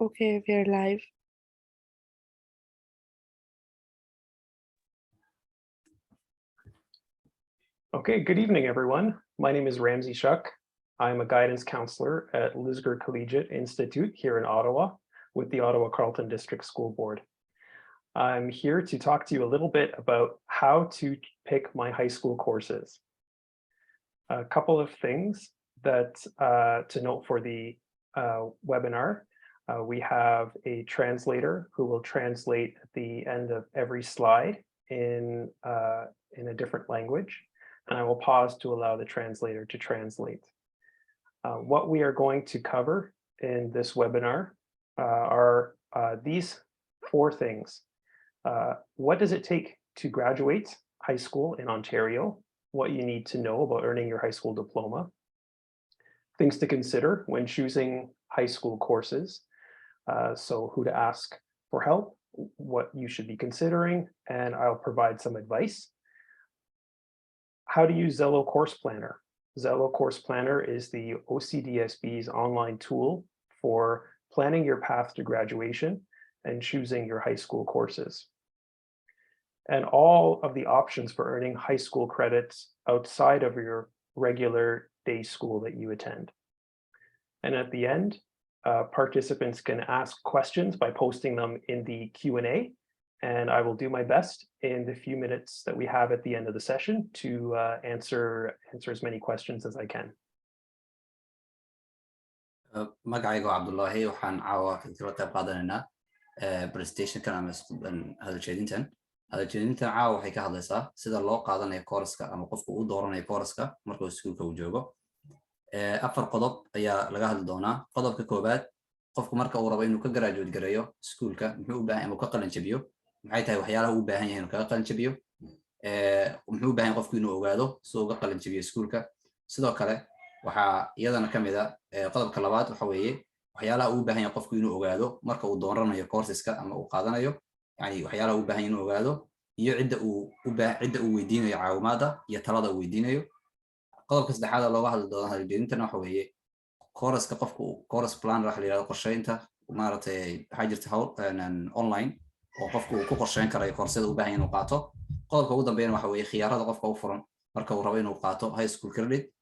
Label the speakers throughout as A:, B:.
A: Okay, we are live.
B: Okay, good evening, everyone. My name is Ramsey Shuck. I'm a guidance counselor at Lisgar Collegiate Institute here in Ottawa with the Ottawa-Carleton District School Board. I'm here to talk to you a little bit about how to pick my high school courses. A couple of things that to note for the webinar. We have a translator who will translate at the end of every slide in a different language, and I will pause to allow the translator to translate. What we are going to cover in this webinar are these four things. What does it take to graduate high school in Ontario? What you need to know about earning your high school diploma, things to consider when choosing high school courses, so who to ask for help, what you should be considering, and I'll provide some advice. How to use Zello Course Planner. Zello Course Planner is the OCDSB's online tool for planning your path to graduation and choosing your high school courses, and all of the options for earning high school credits outside of your regular day school that you attend. And at the end, participants can ask questions by posting them in the Q&A, and I will do my best in the few minutes that we have at the end of the session to answer as many questions as I can.
C: magacaygu Cabdullaahi waxaan caawa ka qayb qaadanaynaa presentationkan ama hadaljeedintan caawa waxay ka hadlaysaa sida loo qaadanayo kooraska ama qofku u dooranayo kooraska markuu iskuulka uu joogo. Afar qodob ayaa laga hadli doonaa. Qodobka koobaad, qofku marka uu rabo inuu ka graduate gareeyo iskuulka muxuu u baahan yahay inuu ka qalin jabiyo, maxay tahay waxyaalaha uu u baahan yahay inuu kaga qalin jabiyo, muxuu u baahan yahay qofku inuu ogaado si uu uga qalin jabiyo iskuulka. Sidoo kale waxaa iyadana ka mid ah qodobka labaad waxa weeye waxyaalaha uu u baahan yahay qofku inuu ogaado marka uu dooranayo courseska ama uu qaadanayo, yani waxyaalaha uu u baahan yahay inuu ogaado iyo cidda uu weydiinayo caawimaada iyo talada uu weydiinayo. qodobka saddexaad looga hadli doono hadaljeedintana waxa weeye kooraska qofku course plan waxa la yiraahdo qorsheynta, maaragtay waxaa jirta hawl online oo qofku ku qorsheyn karayo koorsada uu baahan yahay inuu qaato. qodobka ugu dambeeyana waxa weeye khiyaarada qofka u furan marka uu rabo inuu qaato high school credit.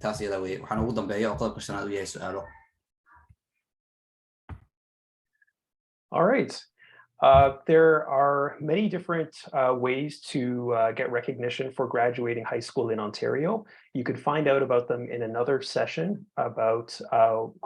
C: taas iyada weeye waxaan ugu dambeeya oo qodobka shanaad u yahay su'aalo.
B: All right. There are many different ways to get recognition for graduating high school in Ontario. You could find out about them in another session about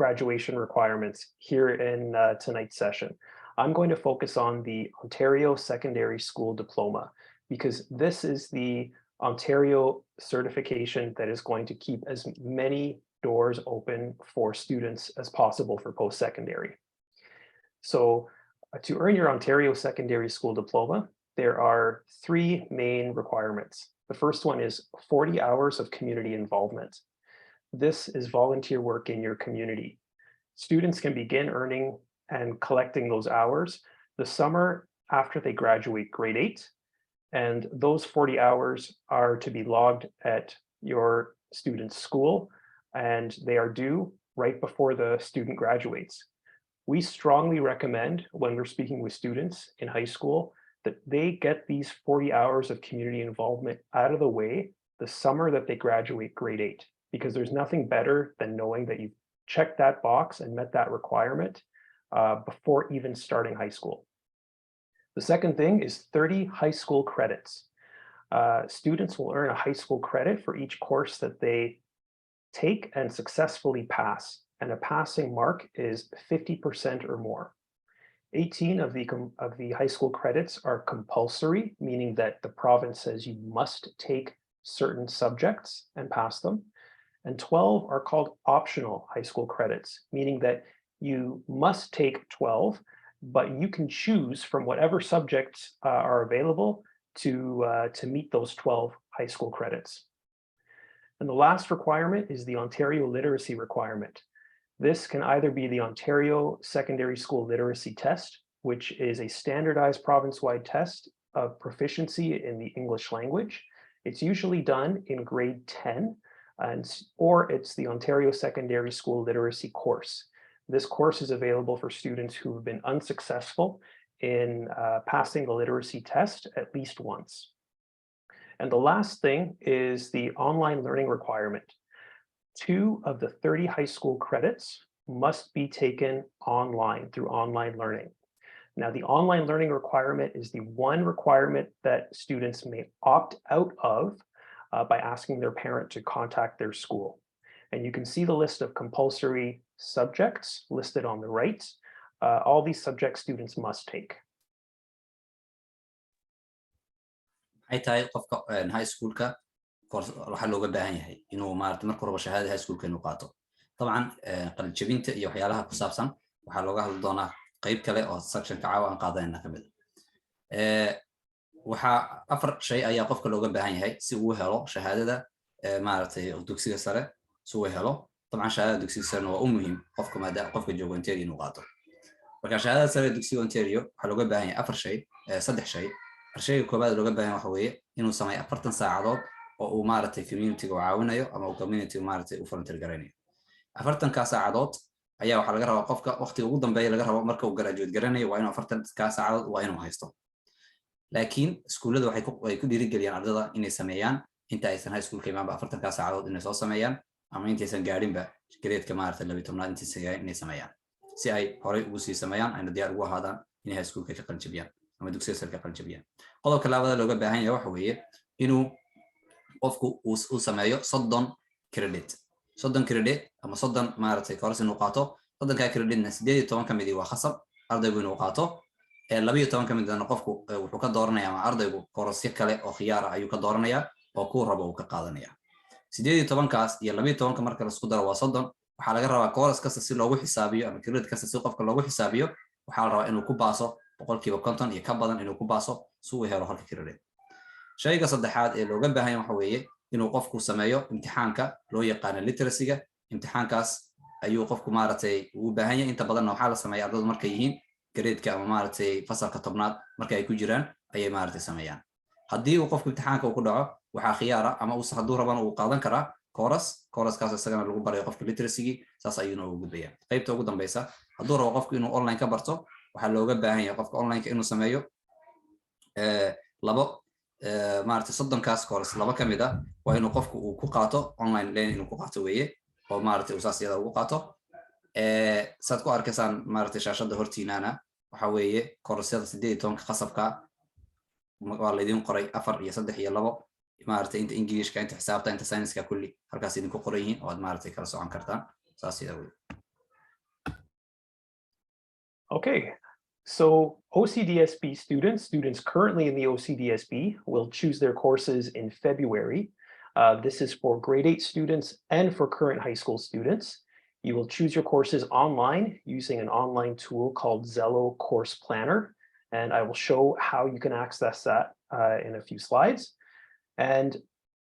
B: graduation requirements here in tonight's session. I'm going to focus on the Ontario Secondary School Diploma because this is the Ontario certification that is going to keep as many doors open for students as possible for post-secondary. So to earn your Ontario Secondary School Diploma, there are three main requirements. The first one is 40 hours of community involvement. This is volunteer work in your community. Students can begin earning and collecting those hours the summer after they graduate grade 8, and those 40 hours are to be logged at your student's school, and they are due right before the student graduates. We strongly recommend when we're speaking with students in high school that they get these 40 hours of community involvement out of the way the summer that they graduate grade 8, because there's nothing better than knowing that you've checked that box and met that requirement before even starting high school. The second thing is 30 high school credits. Students will earn a high school credit for each course that they take and successfully pass, and a passing mark is 50% or more. 18 of the high school credits are compulsory, meaning that the province says you must take certain subjects and pass them. And 12 are called optional high school credits, meaning that you must take 12, but you can choose from whatever subjects are available to meet those 12 high school credits. And the last requirement is the Ontario literacy requirement. This can either be the Ontario Secondary School Literacy Test, which is a standardized province-wide test of proficiency in the English language. It's usually done in grade 10, or it's the Ontario Secondary School Literacy course. This course is available for students who have been unsuccessful in passing the literacy test at least once. And the last thing is the online learning requirement. 2 of the 30 high school credits must be taken online through online learning. Now, the online learning requirement is the one requirement that students may opt out of by asking their parent to contact their school. And you can see the list of compulsory subjects listed on the right. All these subjects students must take.
C: maxay tahay qofka high schoolka waxa looga baahan yahay inuu maartay marka hore shahaadada high schoolka inuu qaato طبعا qalin jabinta iyo waxyaalaha ku saabsan waxa looga hadli doonaa qayb kale oo sectionka caawa aan qaadanayna kamid waxa afar shay ayaa qofka looga baahan yahay si uu helo shahaadada maartay dugsiga sare si uu helo طبعا shahaadada dugsiga sare waa muhiim qofka maadaama qofka joogo Ontario inuu qaato marka shahaadada sare dugsiga Ontario waxa looga baahan yahay afar shay saddex shay shayga koobaad looga baahan waxa weeye inuu sameeyo 40 saacadood oo uu maartay community-ga caawinayo ama uu community maartay u volunteer garanayo 40 saacadood ayaa waxa laga rabaa qofka waqtiga ugu dambeeya laga rabo marka uu graduate garanayo waa inuu 40 saacadood waa inuu haysto laakiin iskuulada waxay ku dhiirigeliyaan ardada inay sameeyaan inta aysan high school ka imaanba 40 saacadood inay soo sameeyaan ama intaysan gaarinba grade-ka maartay 12 intaysan inay sameeyaan si ay horay ugu sii sameeyaan ayna diyaar ugu ahaadaan inay high school ka qalin jabiyaan ama dugsiga sare ka qalin jabiyaan qodobka labaad looga baahan yahay waxa weeye inuu qofku uu sameeyo 30 credit ama 30 maartay course inuu qaato 30 creditna 18 kamid waa khasab ardaygu inuu qaato 12 kamidna qofku wuxuu ka dooranayaa ama ardaygu course kale oo khiyaar ah ayuu ka dooranayaa oo ku rabo uu ka qaadanaya 18 kaas iyo 12 marka la isku daro waa 30 waxa laga rabaa course kasta si loogu xisaabiyo ama credit kasta si qofka loogu xisaabiyo waxa la rabaa inuu ku baaso 50% iyo ka badan inuu ku baaso si uu helo halka credit shayga saddexaad ee looga baahan yahay waxa weeye inuu qofku sameeyo imtixaanka loo yaqaan literacy-ga imtixaankaas ayuu qofku maartay u baahan yahay inta badan waxa la sameeyaa ardaydu markay yihiin grade-ka ama maartay fasalka tobnaad markay ay ku jiraan ayay maartay sameeyaan haddii uu qofku imtixaanka uu ku dhaco waxa khiyaar ah ama uu hadduu rabana uu qaadan karaa course-kaas isagana lagu barayo qofka literacy-gi saas ayuuna ugu gudbayaa qaybta ugu dambaysa hadduu rabo qofku inuu online ka barto waxa looga baahan yahay qofka online-ka inuu sameeyo labo maartay 30 kaas course laba kamid ah waa inuu qofku uu ku qaato online learning inuu ku qaato weeye oo maartay uu saas iyada ugu qaato saad ku arkaysaan maartay shaashada hortiinana waxa weeye course-yada 18 qasabka waa la idin qoray 4 iyo 3 iyo 2 maartay inta English-ka inta xisaabta inta science-ka kulli halkaas idin ku qoran yihiin oo aad maartay kala socon kartaan saas iyada weeye
B: Okay. So OCDSB students currently in the OCDSB will choose their courses in February. This is for grade 8 students and for current high school students. You will choose your courses online using an online tool called Zello Course Planner. And I will show how you can access that in a few slides. And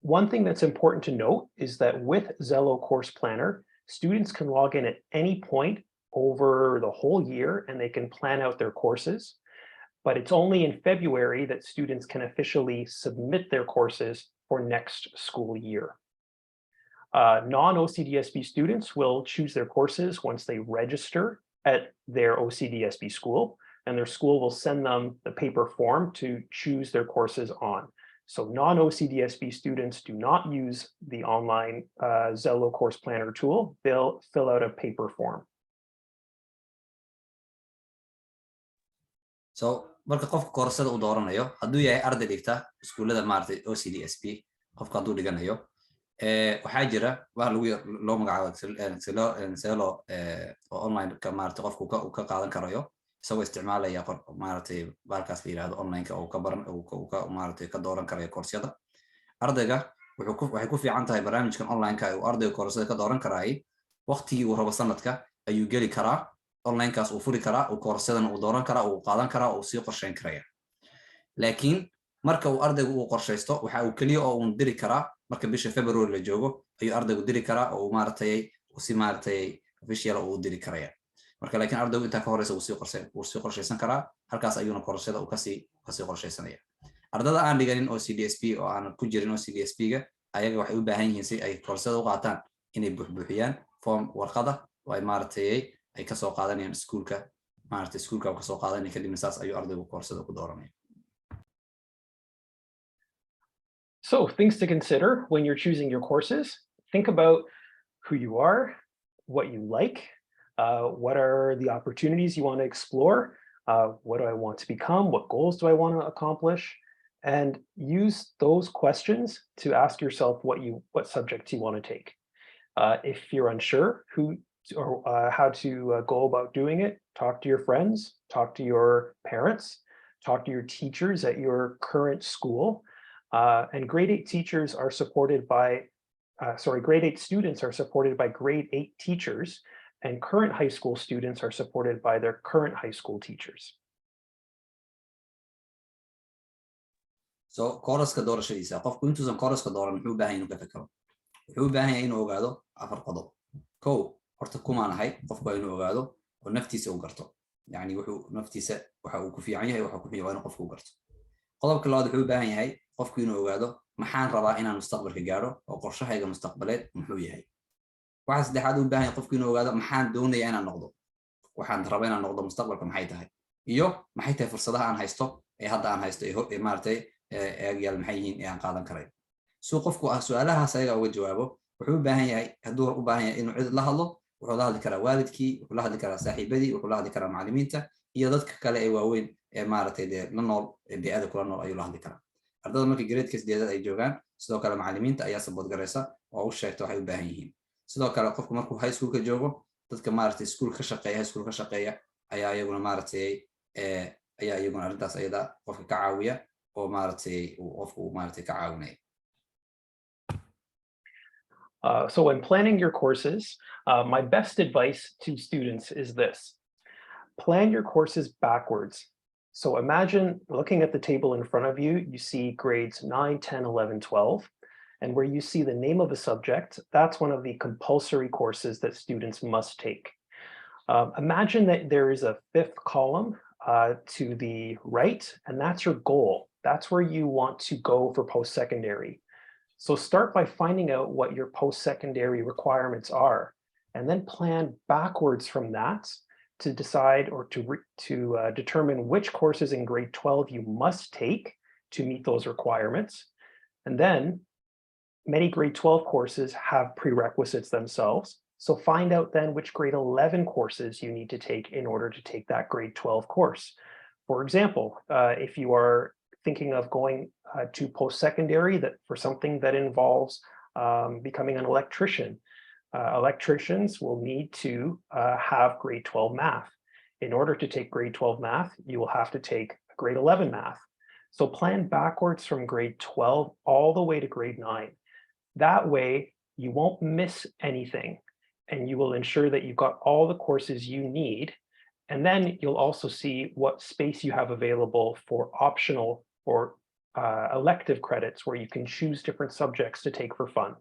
B: one thing that's important to note is that with Zello Course Planner, students can log in at any point over the whole year and they can plan out their courses. But it's only in February that students can officially submit their courses for next school year. Non-OCDSB students will choose their courses once they register at their OCDSB school, and their school will send them the paper form to choose their courses on. So non-OCDSB students do not use the online Zello Course Planner tool. They'll fill out a paper form.
C: So marka qofka koorsada uu dooranayo hadduu yahay arday dhigta iskuulada maartay OCDSB qofka hadduu dhiganayo waxaa jira wax loo magacaabo Zello oo online ka maartay qofku uu ka qaadan karayo isagoo isticmaalaya maartay balkaas la yiraahdo online-ka oo ka baran oo ka maartay ka dooran karayo koorsada ardayga waxay ku fiican tahay barnaamijkan online-ka oo ardayga koorsada ka dooran karaay waqtigii uu rabo sanadka ayuu geli karaa online-kaas uu furi karaa uu koorsadana uu dooran karaa uu qaadan karaa uu sii qorsheyn karaya laakiin marka uu ardaygu uu qorsheysto waxa uu kaliya oo uu diri karaa marka bisha February la joogo ayuu ardaygu diri karaa oo maartay uu si maartay official uu diri karaya marka laakiin ardaygu inta ka horeysa uu sii qorsheysan karaa halkaas ayuuna koorsada uu ka sii qorsheysanaya ardada aan dhiganin OCDSB oo aan ku jirin OCDSB-ga ayaga waxay u baahan yihiin si ay koorsada u qaataan inay buuxiyaan form warqada oo ay maartay ay kasoo qaadanayaan iskuulka maaragtay iskuulka uu kasoo qaadanaya kadibna saas ayuu ardaygu koorsada ku dooranaya.
B: So things to consider when you're choosing your courses. Think about who you are, what you like, what are the opportunities you want to explore, what do I want to become, what goals do I want to accomplish, and use those questions to ask yourself what subjects you want to take. If you're unsure how to go about doing it, talk to your friends, talk to your parents, talk to your teachers at your current school. And grade 8 teachers are supported by, grade 8 students are supported by grade 8 teachers, and current high school students are supported by their current high school teachers.
C: So kooraska doorashadiisa qofku intuusan kooraska dooran muxuu u baahan yahay inuu ka fikiro wuxuu u baahan yahay inuu ogaado 4 qodob. kow horta kumaan ahay qofku waa inuu ogaado oo naftiisa u garto yani wuxuu naftiisa waxa uu ku fiican yahay waxa ku fiican waa inuu qofku u garto. qodobka labaad wuxuu u baahan yahay qofku inuu ogaado maxaan rabaa inaan mustaqbalka gaaro oo qorshahayga mustaqbaleed muxuu yahay. waxa saddexaad u baahan yahay qofku inuu ogaado maxaan doonayaa inaan noqdo waxaan rabaa inaan noqdo mustaqbalka maxay tahay iyo maxay tahay fursadaha aan haysto ee hadda aan haysto ee maartay eegayaal maxay yihiin ee aan qaadan karay. soo qofku su'aalahaas ayaga uga jawaabo wuxuu u baahan yahay hadduu u baahan yahay inuu cid la hadlo wuxuu la hadli karaa waalidkii wuxuu la hadli karaa saaxiibadii wuxuu la hadli karaa macallimiinta iyo dadka kale ee waaweyn ee maartay la nool beeyada kula nool ayuu la hadli karaa. ardayda markii grade-ka 8 ay joogaan sidoo kale macallimiinta ayaa support gareysa oo u sheegta waxay u baahan yihiin. sidoo kale qofku markuu high school ka joogo dadka maartay school ka shaqeeya high school ka shaqeeya ayaa iyaguna maartay ayaa iyaguna arintaas ayada qofka ka caawiya oo maartay qofku maartay ka caawinaya.
B: So when planning your courses, my best advice to students is this: plan your courses backwards. So imagine looking at the table in front of you, you see grades 9, 10, 11, 12, and where you see the name of a subject, that's one of the compulsory courses that students must take. Imagine that there is a 5th column to the right, and that's your goal. That's where you want to go for post-secondary. So start by finding out what your post-secondary requirements are, and then plan backwards from that to decide or to determine which courses in grade 12 you must take to meet those requirements. And then many grade 12 courses have prerequisites themselves. So find out then which grade 11 courses you need to take in order to take that grade 12 course. For example, if you are thinking of going to post-secondary for something that involves becoming an electrician, electricians will need to have grade 12 math. In order to take grade 12 math, you will have to take grade 11 math. So plan backwards from grade 12 all the way to grade 9. That way, you won't miss anything, and you will ensure that you've got all the courses you need. And then you'll also see what space you have available for optional or elective credits where you can choose different subjects to take for fun.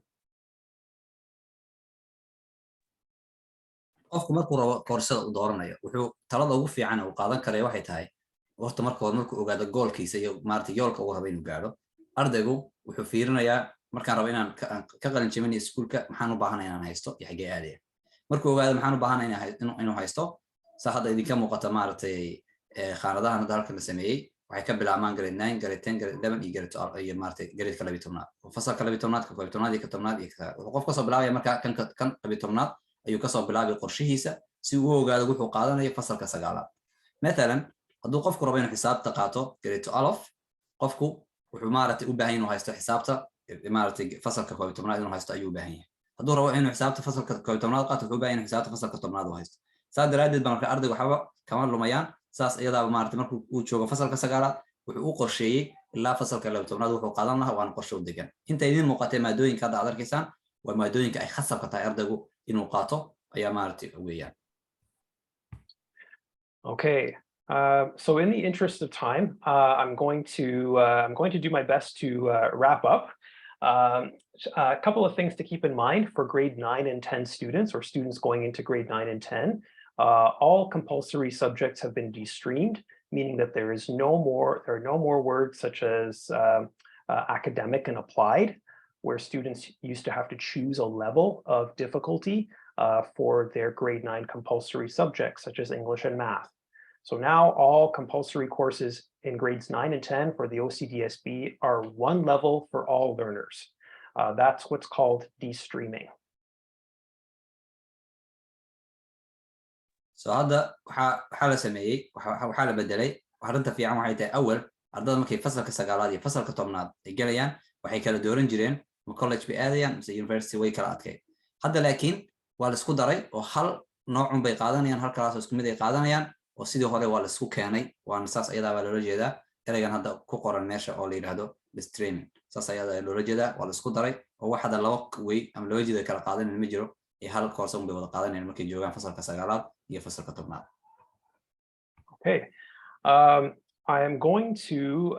C: qofku markuu rabo koorsada uu dooranayo wuxuu talada ugu fiican uu qaadan karay waxay tahay horta markuu ogaado goolkiisa iyo maartay yoolka uu rabo inuu gaaro ardaygu wuxuu fiirinayaa markaan rabo inaan ka qalin jebinayo iskuulka maxaan u baahanahay inaan haysto iyo xagee aadaya markuu ogaado maxaan u baahanahay inuu haysto saa hadda idinka muuqata maartay khaanadahan hadda halkan la sameeyey waxay ka bilaabmaan grade 9 grade 10 grade 11 iyo grade 12 iyo maartay grade 12 fasalka 12 ka 12 iyo 10 iyo qof ka soo bilaabaya marka kan 12 ayuu ka soo bilaabay qorshihiisa si uu ogaado wuxuu qaadanayo fasalka 9aad. Mesela hadduu qofku rabo inuu xisaabta qaato grade 12 qofku wuxuu maartay u baahan inuu haysto xisaabta maartay fasalka 12 inuu haysto ayuu u baahan yahay. hadduu rabo inuu xisaabta fasalka 12aad qaato wuxuu u baahan yahay xisaabta fasalka 10aad u haysto. saa daraadeed baan marka ardaygu waxba kama lumayaan saas iyada maartay markuu uu joogo fasalka 9aad wuxuu u qorsheeyay ilaa fasalka 12aad wuxuu qaadan lahaa waan qorshe u degan. inta idin muuqatay maadooyinka hadda arkaysaan waa maadooyinka ay khasab ka tahay ardaygu inuu qaato ayaa maartay weeyaan.
B: Okay, so in the interest of time, I'm going to do my best to wrap up. A couple of things to keep in mind for grade 9 and 10 students or students going into grade 9 and 10. All compulsory subjects have been de-streamed, meaning that there are no more words such as academic and applied, where students used to have to choose a level of difficulty for their grade 9 compulsory subjects, such as English and math. So now all compulsory courses in grades 9 and 10 for the OCDSB are one level for all learners. That's what's called de-streaming.
C: So hadda waxaa la sameeyey waxaa la bedelay arrinta fiican waxay tahay awal ardada markay fasalka sagaalaad iyo fasalka tobnaad ay galayaan waxay kala dooran jireen ma college bay aadayaan mise university way kala adkay hadda laakiin waa la isku daray oo hal noocun bay qaadanayaan hal kalaas oo isku mid ay qaadanayaan oo sidii hore waa la isku keenay waana saas ayadaa baa loola jeedaa ereygan hadda ku qoran meesha oo la yidhaahdo streaming saas ayadaa loola jeedaa waa la isku daray oo wax hadda laba way ama laba jeeda kala qaadanan ma jiro ee hal koorsa un bay wada qaadanayaan markay joogaan fasalka sagaalaad iyo fasalka tobnaad.
B: Okay. I am going to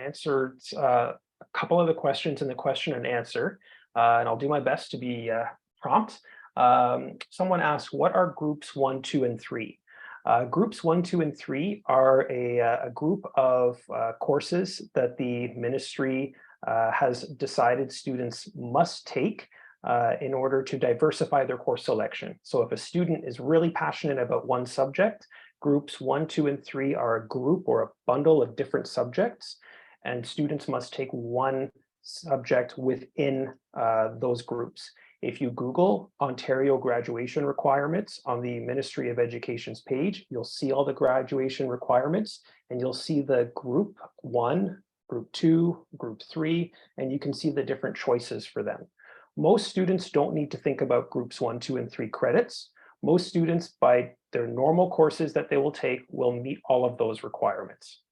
B: answer a couple of the questions in the question and answer, and I'll do my best to be prompt. Someone asked, what are groups 1, 2, and 3? Groups 1, 2, and 3 are a group of courses that the ministry has decided students must take in order to diversify their course selection. So if a student is really passionate about one subject, groups 1, 2, and 3 are a group or a bundle of different subjects, and students must take one subject within those groups. If you Google Ontario graduation requirements on the Ministry of Education's page, you'll see all the graduation requirements, and you'll see the group 1, group 2, group 3, and you can see the different choices for them. Most students don't need to think about groups 1, 2, and 3 credits. Most students, by their normal courses that they will take, will meet all of those requirements.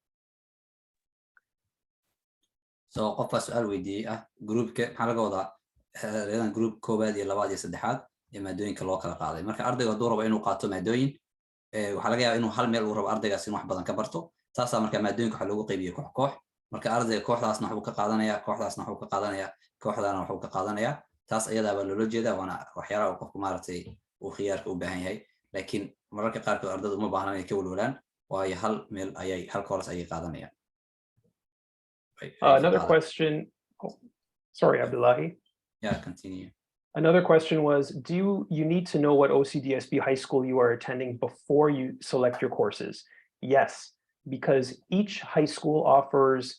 C: So qofka su'aal weydiiyey ah groupka maxaa laga wadaa reedan group koobaad iyo labaad iyo saddexaad ee maadooyinka loo kala qaaday marka ardayga hadduu rabo inuu qaato maadooyin waxaa laga yaabaa inuu hal meel uu rabo ardaygaas inuu wax badan ka barto taasaa marka maadooyinka waxaa loogu qaybiyey koox koox marka ardayga kooxdaasna waxbuu ka qaadanayaa kooxdaasna waxbuu ka qaadanayaa kooxdaana waxbuu ka qaadanayaa taas ayadaabaa loola jeedaa waana waxyaalaha uu qofku maaragtay uu khiyaarka u baahan yahay laakiin mararka qaarkood ardaydu uma baahna inay ka walwalaan waayo hal meel ayay hal course ayay qaadanayaan.
B: Another question. Oh, sorry, Abdullahi.
C: Yeah, continue.
B: Another question was, do you need to know what OCDSB high school you are attending before you select your courses? Yes, because each high school offers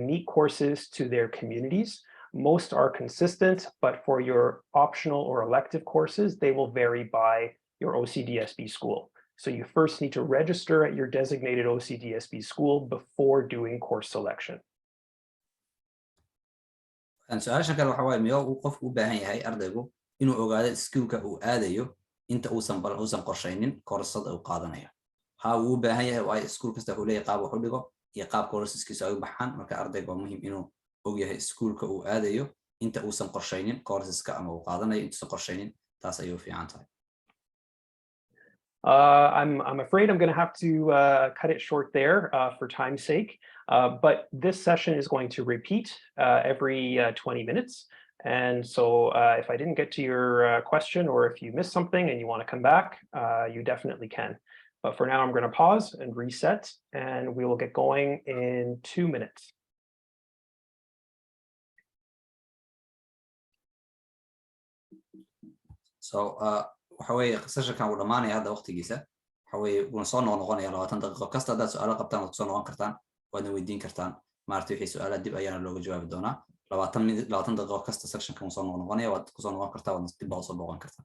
B: unique courses to their communities. Most are consistent, but for your optional or elective courses, they will vary by your OCDSB school. So you first need to register at your designated OCDSB school before doing course selection.
C: su-aashan kale waxa waaye miyuu qofku u baahan yahay ardaygu inuu ogaado iskuulka uu aadayo inta uusan qorshaynin koorsada uu qaadanayo ha uu u baahan yahay waayo iskuul kasta wuxuu leeyahay qaab wax u dhigo iyo qaab courseskiisa ay u baxaan marka ardayga waa muhiim inuu og yahay iskuulka uu aadayo inta uusan qorshaynin courseska ama uu qaadanayo intuusan qorshaynin taas ayay u fiican tahay.
B: I'm afraid I'm going to have to cut it short there for time's sake. But this session is going to repeat every 20 minutes. And so if I didn't get to your question or if you missed something and you want to come back, you definitely can. But for now, I'm going to pause and reset, and we will get going in 2 minutes.
C: So waxa weeye sessionkan uu dhamaanaya hadda waqtigiisa waxa weeye wuuna soo noqonayaa 20 daqiiqo kasta haddaad su'aalo qabtaan waad soo noqon kartaan waadna weydiin kartaan maaragtay wixii su'aalaha dib ayaana looga jawaabi doonaa 20 daqiiqo kasta sectionkan uu soo noqonaya waad ku soo noqon kartaa waadna dib baa usoo booqan kartaa.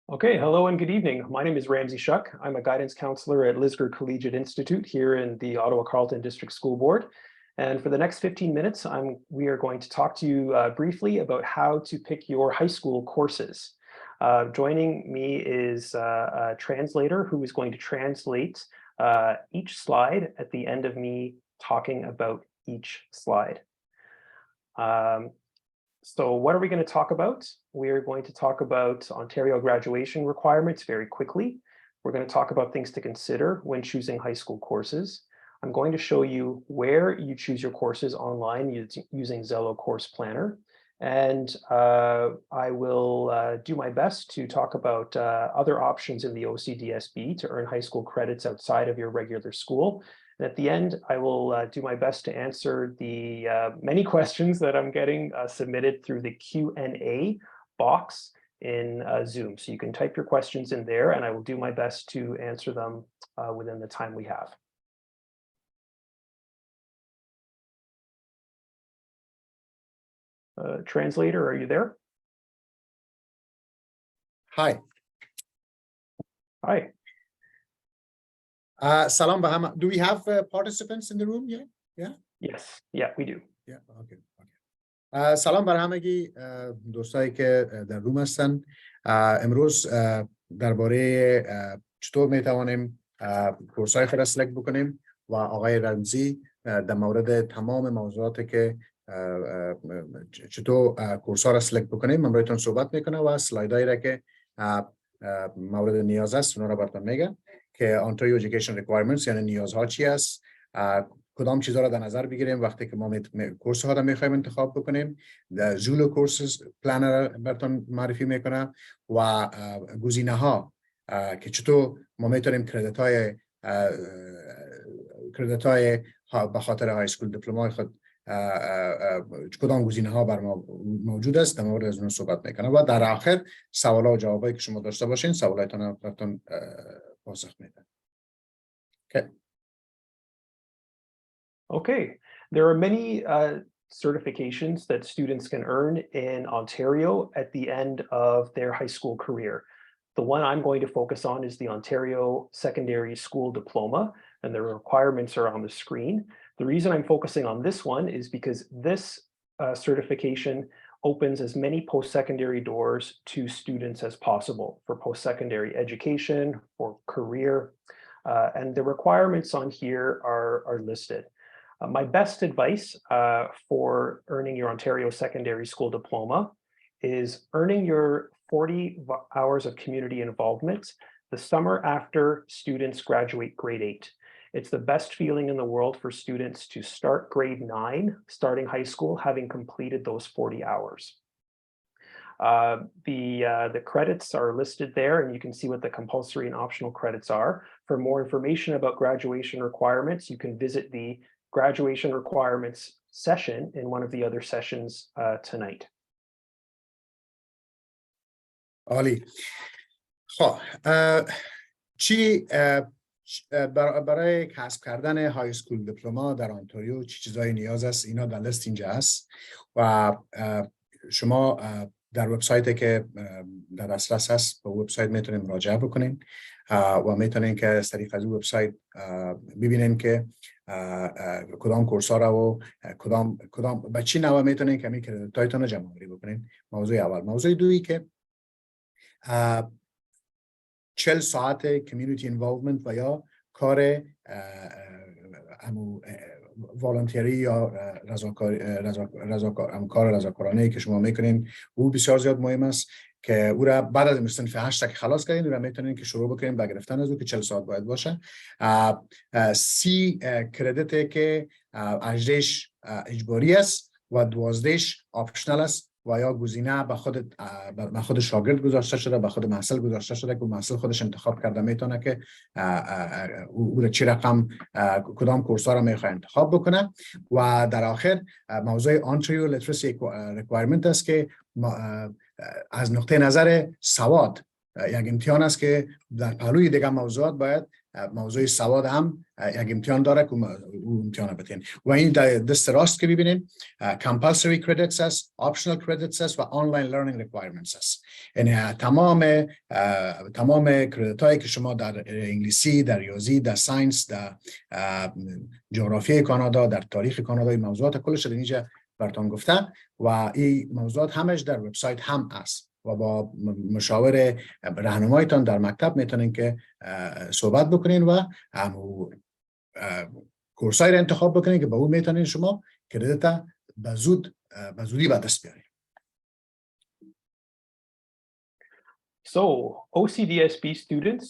B: Okay, hello and good evening. My name is Ramsey Shuck. I'm a guidance counselor at Lisgar Collegiate Institute here in the Ottawa-Carleton District School Board. And for the next 15 minutes, we are going to talk to you briefly about how to pick your high school courses. Joining me is a translator who is going to translate each slide at the end of me talking about each slide. So what are we going to talk about? We are going to talk about Ontario graduation requirements very quickly. We're going to talk about things to consider when choosing high school courses. I'm going to show you where you choose your courses online using Zello Course Planner. And I will do my best to talk about other options in the OCDSB to earn high school credits outside of your regular school. And at the end, I will do my best to answer the many questions that I'm getting submitted through the Q&A box in Zoom. So you can type your questions in there and I will do my best to answer them within the time we have. Translator, are you there?
A: Hi.
B: Hi.
A: Salam Bahama. Do we have participants in the room? Yeah.
B: Yes. Yeah, we do.
A: Yeah. Okay. سلام بر همگی دوستایی که در روم هستن. امروز درباره چطور میتوانیم کورس‌های خود را سلکت بکنیم و آقای رمزی در مورد تمام موضوعاتی که چطور کورس‌ها را سلکت بکنیم من برایتون صحبت میکنم و اسلایدایی را که مورد نیاز است اونا را براتون میگم که Ontario Education Requirements یعنی نیازها چی است، کدام چیزها را در نظر بگیریم وقتی که ما کورس ها را میخوایم انتخاب بکنیم. زولو کورسز پلنر براتون معرفی میکنه و گزینه ها که چطور ما میتونیم کردیت های به خاطر های اسکول دیپلمای خود کدام گزینه ها بر ما موجود است در مورد از اون صحبت میکنه و در آخر سوالا و جوابایی که شما داشته باشین سوالاتتون براتون پاسخ میدم.
B: Okay, there are many certifications that students can earn in Ontario at the end of their high school career. The one I'm going to focus on is the Ontario Secondary School Diploma, and the requirements are on the screen. The reason I'm focusing on this one is because this certification opens as many post-secondary doors to students as possible for post-secondary education, for career, and the requirements on here are listed. My best advice for earning your Ontario Secondary School Diploma is earning your 40 hours of community involvement the summer after students graduate grade 8. It's the best feeling in the world for students to start grade 9, starting high school, having completed those 40 hours. The credits are listed there, and you can see what the compulsory and optional credits are. For more information about graduation requirements, you can visit the graduation requirements session in one of the other sessions tonight.
A: عالی. خب چی برای کسب کردن های اسکول دیپلما در آنتاریو چی چیزایی نیاز است؟ اینا در لیست اینجا است و شما در وبسایتی که در دسترس هست به وبسایت میتونید مراجعه بکنین و میتونین که از طریق از وبسایت ببینین که کدام کورس‌ها را و کدام به چی نوع میتونین که می کردیت‌هایتون رو جمع آوری بکنین. موضوع اول. موضوع دویی که 40 ساعت کمیونیتی انوالومنت و یا کار والنتری یا کار رضاکارانه که شما میکنین او بسیار زیاد مهم است که او را بعد از صنف 8 که خلاص کردین او را میتونین که شروع بکنین به گرفتن از او که 40 ساعت باید باشه. 30 کردیت که 18 اجباری است و 12 آپشنال است و یا گزینه به خود شاگرد گذاشته شده، به خود محصل گذاشته شده که محصل خودش انتخاب کرده میتونه که او را چی رقم کدام کورس ها را میخواد انتخاب بکنه. و در آخر موضوع Ontario Literacy Requirement است که از نقطه نظر سواد یک امتحان است که در پهلوی دیگر موضوعات باید موضوع سواد هم یک امتحان داره که او امتحان بتین و این دست راست که ببینین compulsory credits است optional credits است و online learning requirements است. یعنی تمام کردیت هایی که شما در انگلیسی، در ریاضی، در ساینس، در جغرافی کانادا، در تاریخ کانادا، این موضوعات کلش در اینجا براتون گفته و این موضوعات همش در وبسایت هم است و با مشاور راهنمایتان در مکتب میتونین که صحبت بکنین و کورسای را انتخاب بکنین که با اون میتونین شما کردیت به زودی به دست بیارین.
B: So OCDSB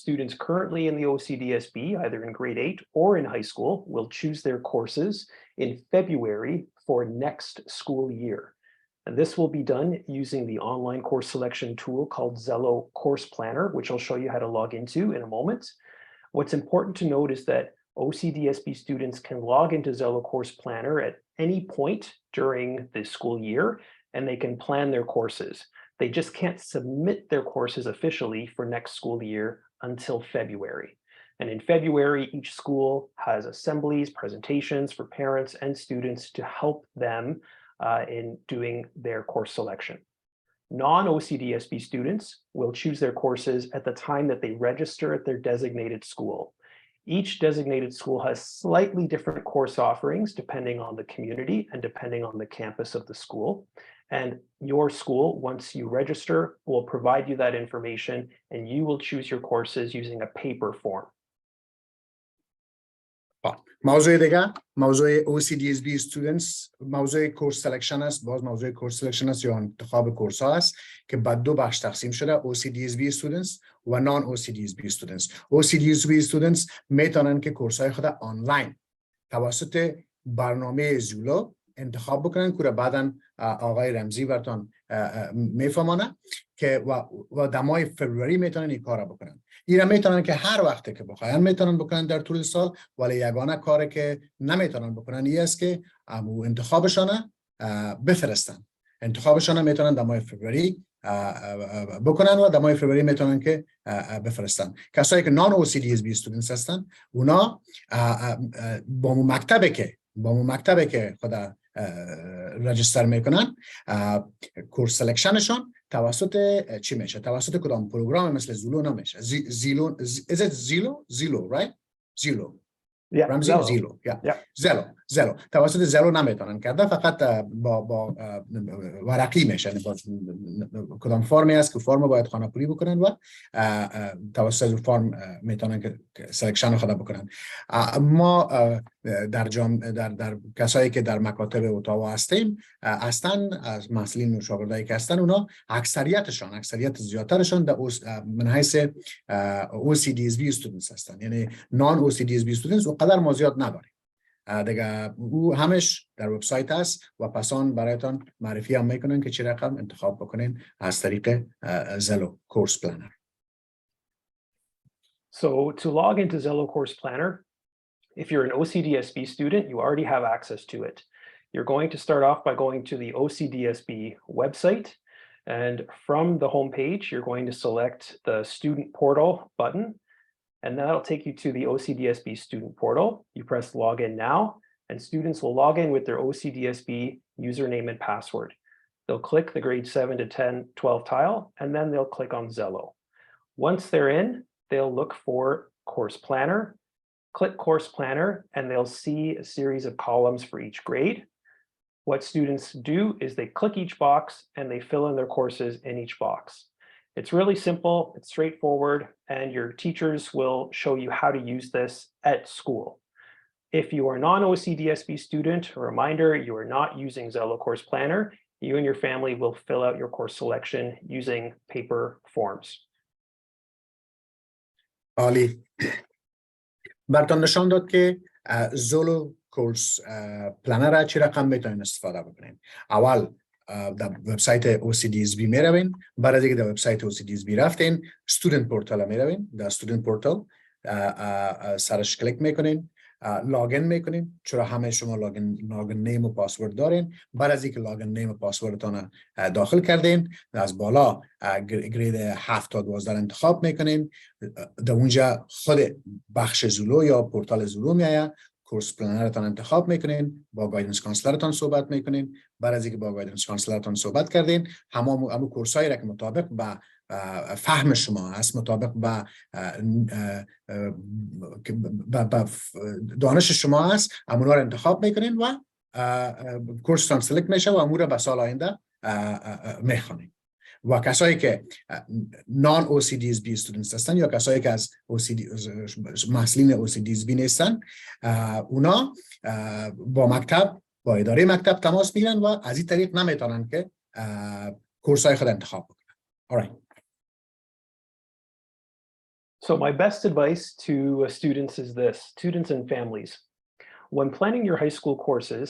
B: students currently in the OCDSB, either in grade 8 or in high school, will choose their courses in February for next school year. And this will be done using the online course selection tool called Zello Course Planner, which I'll show you how to log into in a moment. What's important to note is that OCDSB students can log into Zello Course Planner at any point during the school year, and they can plan their courses. They just can't submit their courses officially for next school year until February. And in February, each school has assemblies, presentations for parents and students to help them in doing their course selection. Non-OCDSB students will choose their courses at the time that they register at their designated school. Each designated school has slightly different course offerings depending on the community and depending on the campus of the school. And your school, once you register, will provide you that information and you will choose your courses using a paper form.
A: موضوع دیگه موضوع OCDSB students موضوع کورس سلکشن است. باز موضوع کورس سلکشن است یا انتخاب کورس ها است که به دو بخش تقسیم شده OCDSB students و non OCDSB students. OCDSB students میتونن که کورس های خود آنلاین توسط برنامه زولو انتخاب بکنن که بعداً آقای رمزی براتون میفهمانه که و دمای فبروری میتونن این کارا بکنن. اینا میتونن که هر وقتی که بخواین میتونن بکنن در طول سال، ولی یگانه کاری که نمیتونن بکنن این است که انتخابشون بفرستن. انتخابشون میتونن دمای فبروری بکنن و دمای فبروری میتونن که بفرستن. کسایی که نان OCDSB students هستن اونا با مکتبی که خدا رجیستر میکنن کورس سلکشنشون توسط چی میشه؟ توسط کدام پروگرام مثل زولو نمیشه. زیلو right? زیلو. زلو توسط زلو نمیتونن کرده، فقط با ورقی میشه. کدام فرمی است که فرم باید خانه پولی بکنن و توسط فرم میتونن که سلکشن خود بکنن. ما در کسایی که در مکاتب اتاوا هستن از مسئولین و شاگردایی که هستن، اونا اکثریت زیادترشون در من حیث OCDSB students هستن، یعنی نان OCDSB students و قدر ما زیاد نداریم دیگه. او همش در وبسایت است و پسان برایتان معرفی هم میکنن که چه رقم انتخاب بکنین از طریق Zello Course Planner.
B: So to log into Zello Course Planner, if you're an OCDSB student, you already have access to it. You're going to start off by going to the OCDSB website, and from the home page, you're going to select the Student Portal button. And that'll take you to the OCDSB student portal. You press login now, and students will log in with their OCDSB username and password. They'll click the grade 7 to 10, 12 tile, and then they'll click on Zello. Once they're in, they'll look for Course Planner, click Course Planner, and they'll see a series of columns for each grade. What students do is they click each box and they fill in their courses in each box. It's really simple, it's straightforward, and your teachers will show you how to use this at school. If you are a non-OCDSB student, a reminder, you are not using Zello Course Planner. You and your family will fill out your course selection using paper forms.
A: عالی. براتون نشان داد که زولو کورس پلنر را چه رقم میتونین استفاده بکنین. اول در وبسایت OCDSB میروین، بعد از اینکه در وبسایت OCDSB رفتین، استودنت پورتال میروین. در استودنت پورتال سرش کلیک میکنین لاگین میکنین. چرا همه شما لاگین نیم و پاسورد دارین. بعد از اینکه لاگین نیم و پاسوردتان داخل کردین، از بالا گرید 7 تا 12 انتخاب میکنین. در اونجا خود بخش زولو یا پورتال زولو میآید. کورس پلنرتان انتخاب میکنین، با گایدنس کانسلرتان صحبت میکنین. بعد از اینکه با گایدنس کانسلرتان صحبت کردین، همون کورسایی را که مطابق با فهم شما است، مطابق با دانش شما است، امونا رو انتخاب میکنین و کورستان سلکت میشه و امور به سال آینده میخوانین. و کسایی که نان OCDSB students هستن یا کسایی که از محصلین OCDSB نیستن، اونا با مکتب، با اداره مکتب تماس میگیرن و از این طریق نمیتونن که کورسای خود انتخاب بکنن. All right.
B: So my best advice to students is this, students and families. When planning your high school courses,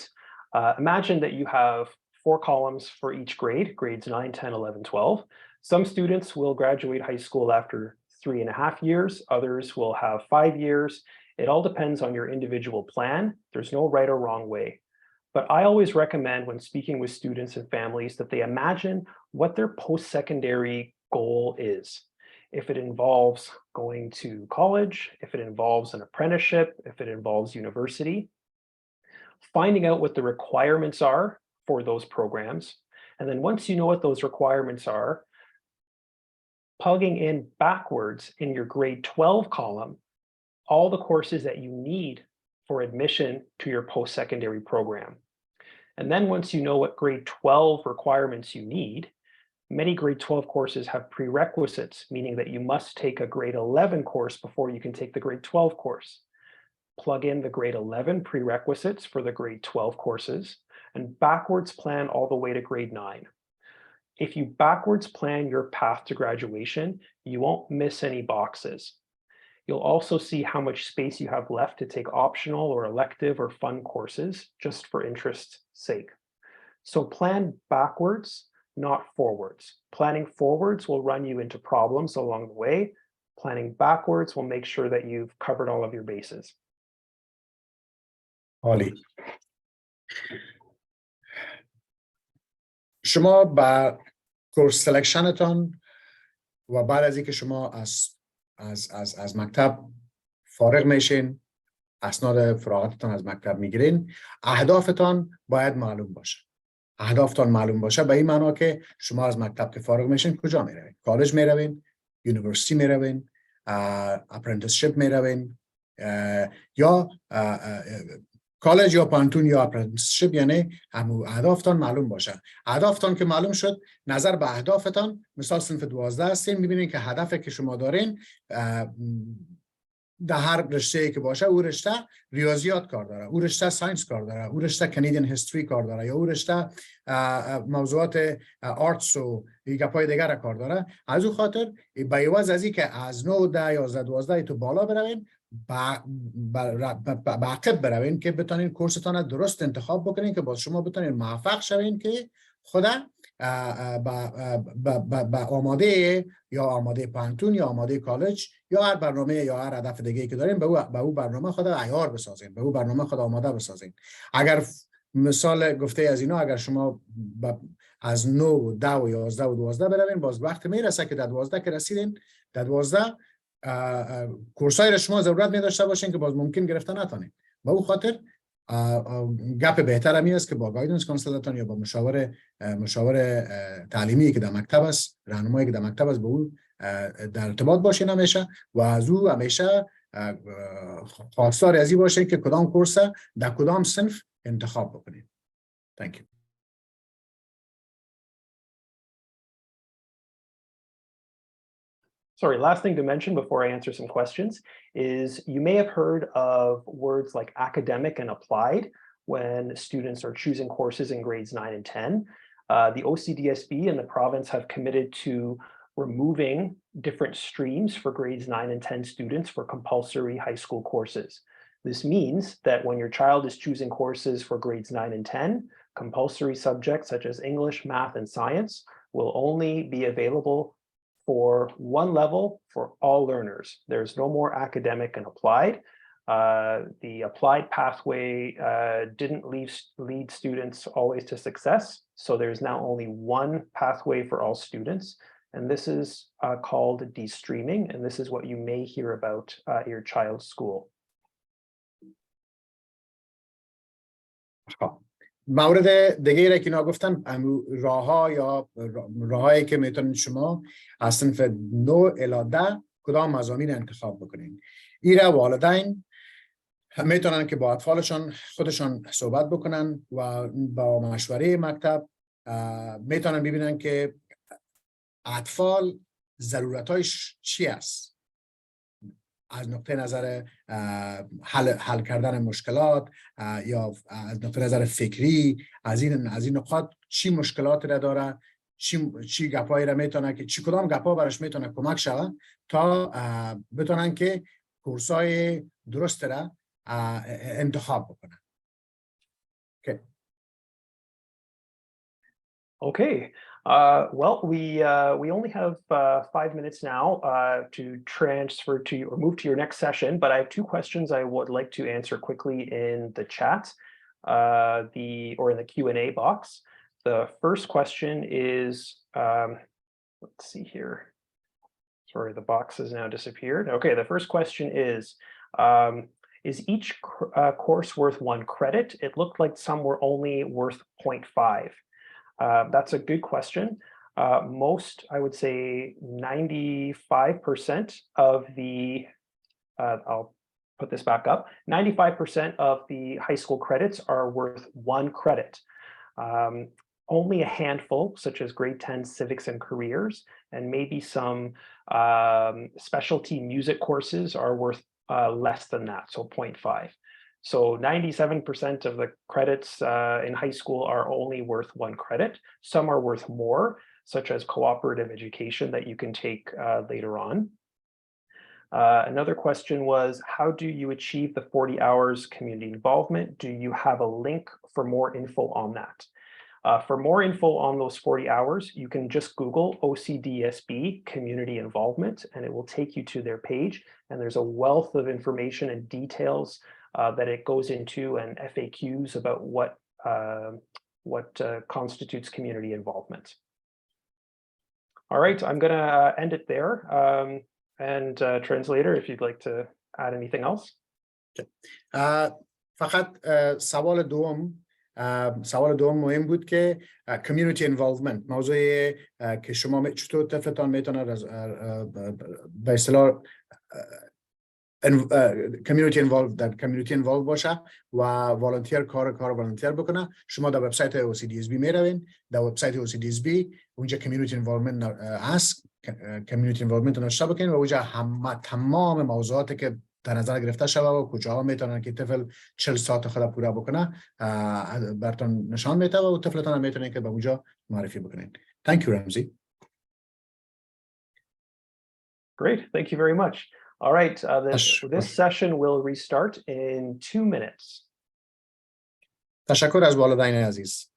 B: imagine that you have 4 columns for each grade, grades 9, 10, 11, 12. Some students will graduate high school after 3.5 years. Others will have 5 years. It all depends on your individual plan. There's no right or wrong way. But I always recommend when speaking with students and families that they imagine what their post-secondary goal is. If it involves going to college, if it involves an apprenticeship, if it involves university, finding out what the requirements are for those programs. And then once you know what those requirements are, plugging in backwards in your grade 12 column, all the courses that you need for admission to your post-secondary program. And then once you know what grade 12 requirements you need, many grade 12 courses have prerequisites, meaning that you must take a grade 11 course before you can take the grade 12 course. Plug in the grade 11 prerequisites for the grade 12 courses and backwards plan all the way to grade 9. If you backwards plan your path to graduation, you won't miss any boxes. You'll also see how much space you have left to take optional or elective or fun courses just for interest's sake. So plan backwards, not forwards. Planning forwards will run you into problems along the way. Planning backwards will make sure that you've covered all of your bases.
A: عالی. شما با کورس سلکشنتان و بعد از اینکه شما از مکتب فارغ میشین، اسناد فراغتتان از مکتب میگیرین، اهدافتان باید معلوم باشه. اهدافتان معلوم باشه به این معنا که شما از مکتب که فارغ میشین کجا میروین؟ کالج میروین، یونیورسیتی میروین، اپرنتیسشیپ میروین، یا کالج یا پانتون یا اپرنتیسشیپ، یعنی اهدافتان معلوم باشه. اهدافتان که معلوم شد، نظر به اهدافتان، مثال صنف 12 هستین، میبینین که هدفی که شما دارین در هر رشته‌ای که باشه، او رشته ریاضیات کار داره، او رشته ساینس کار داره، او رشته کانادین هیستوری کار داره، یا او رشته موضوعات آرتس و گپای دیگر کار داره. از او خاطر به عوض از این که از 9 10 11 12 تو بالا بروین، با عقب بروین که بتونین کورستان درست انتخاب بکنین که باز شما بتونین موفق شوین که خدا با آماده یا آماده پانتون یا آماده کالج یا هر برنامه یا هر هدف دیگه که دارین به او برنامه خود عیار بسازین، به او برنامه خود آماده بسازین. اگر مثال گفته از اینا، اگر شما از 9 و 10 و 11 و 12 بروین، باز وقت میرسه که در 12 که رسیدین، در 12 کورسای را شما ضرورت می داشته باشین که باز ممکن گرفتن نتونین. به او خاطر گپ بهتر همی است که با گایدنس کانسلتان یا با مشاور تعلیمی که در مکتب است، راهنمایی که در مکتب است، به او در ارتباط باشین همیشه و از او همیشه خواستار از این باشین که کدام کورس در کدام صنف انتخاب بکنید. Thank you.
B: Sorry, last thing to mention before I answer some questions is you may have heard of words like academic and applied when students are choosing courses in grades 9 and 10. The OCDSB and the province have committed to removing different streams for grades 9 and 10 students for compulsory high school courses. This means that when your child is choosing courses for grades 9 and 10, compulsory subjects such as English, math, and science will only be available for one level for all learners. There's no more academic and applied. The applied pathway didn't lead students always to success. So there's now only one pathway for all students. And this is called de-streaming. And this is what you may hear about at your child's school.
A: مورد دیگه که اینا گفتن راه‌ها یا راهایی که میتونید شما از صنف 9 الی 10 کدام مضامین انتخاب بکنین. ایره والدین میتونن که با اطفالشان خودشان صحبت بکنن و با مشوره مکتب میتونن ببینن که اطفال ضرورتایش چی است از نقطه نظر حل کردن مشکلات یا از نقطه نظر فکری از این نقاط چی مشکلات را داره چی گپایی را میتونه که چی کدام گپا برش میتونه کمک شوه تا بتونن که کورسای درست را انتخاب بکنن.
B: Okay. Well, we only have 5 minutes now to transfer to or move to your next session, but I have 2 questions I would like to answer quickly in the chat, or in the Q&A box. The first question is, let's see here. Sorry, the box has now disappeared. Okay, the first question is each course worth 1 credit? It looked like some were only worth 0.5. That's a good question. Most, I would say 95% of the, I'll put this back up, 95% of the high school credits are worth 1 credit. Only a handful, such as grade 10 civics and careers, and maybe some specialty music courses are worth less than that, so 0.5. So 97% of the credits in high school are only worth 1 credit. Some are worth more, such as cooperative education that you can take later on. Another question was, how do you achieve the 40 hours community involvement? Do you have a link for more info on that? For more info on those 40 hours, you can just Google OCDSB community involvement, and it will take you to their page. And there's a wealth of information and details that it goes into, and FAQs about what constitutes community involvement. All right, I'm going to end it there. And translator, if you'd like to add anything else.
A: فقط سوال دوم مهم بود که community involvement موضوع که شما چطور طفلتان میتونه به اصطلاح community involved باشه و والنتیر کار والنتیر بکنه. شما در وبسایت OCDSB میروین، در وبسایت OCDSB اونجا community involvement هست، community involvement نوشته بکنین و اونجا تمام موضوعاتی که در نظر گرفته شده و کجاها میتونن که طفل 40 ساعت خود پورا بکنه براتون نشان میده و طفلتان میتونین که به اونجا معرفی بکنین. Thank you, Ramsey.
B: Great, thank you very much. All right, this session will restart in 2 minutes.
A: تشکر از والدین عزیز.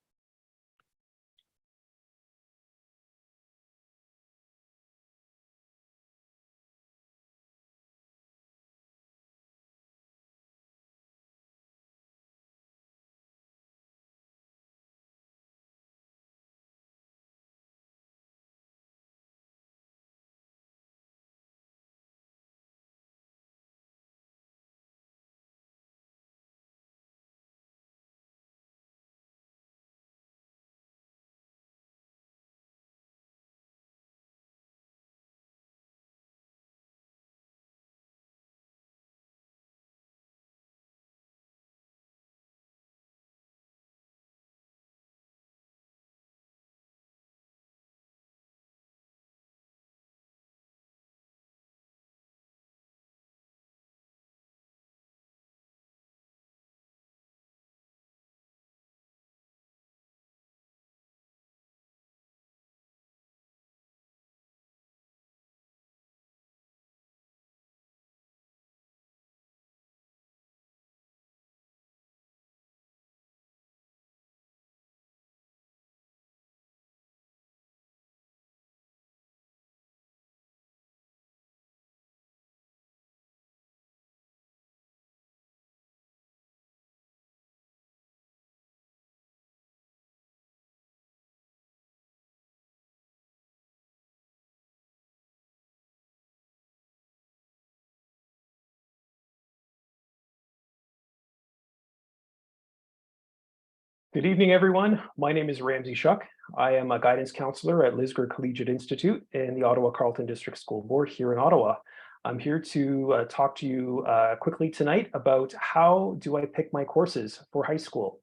B: Good evening, everyone. My name is Ramsey Shuck. I am a guidance counselor at Lisgar Collegiate Institute in the Ottawa-Carleton District School Board here in Ottawa. I'm here to talk to you quickly tonight about how do I pick my courses for high school.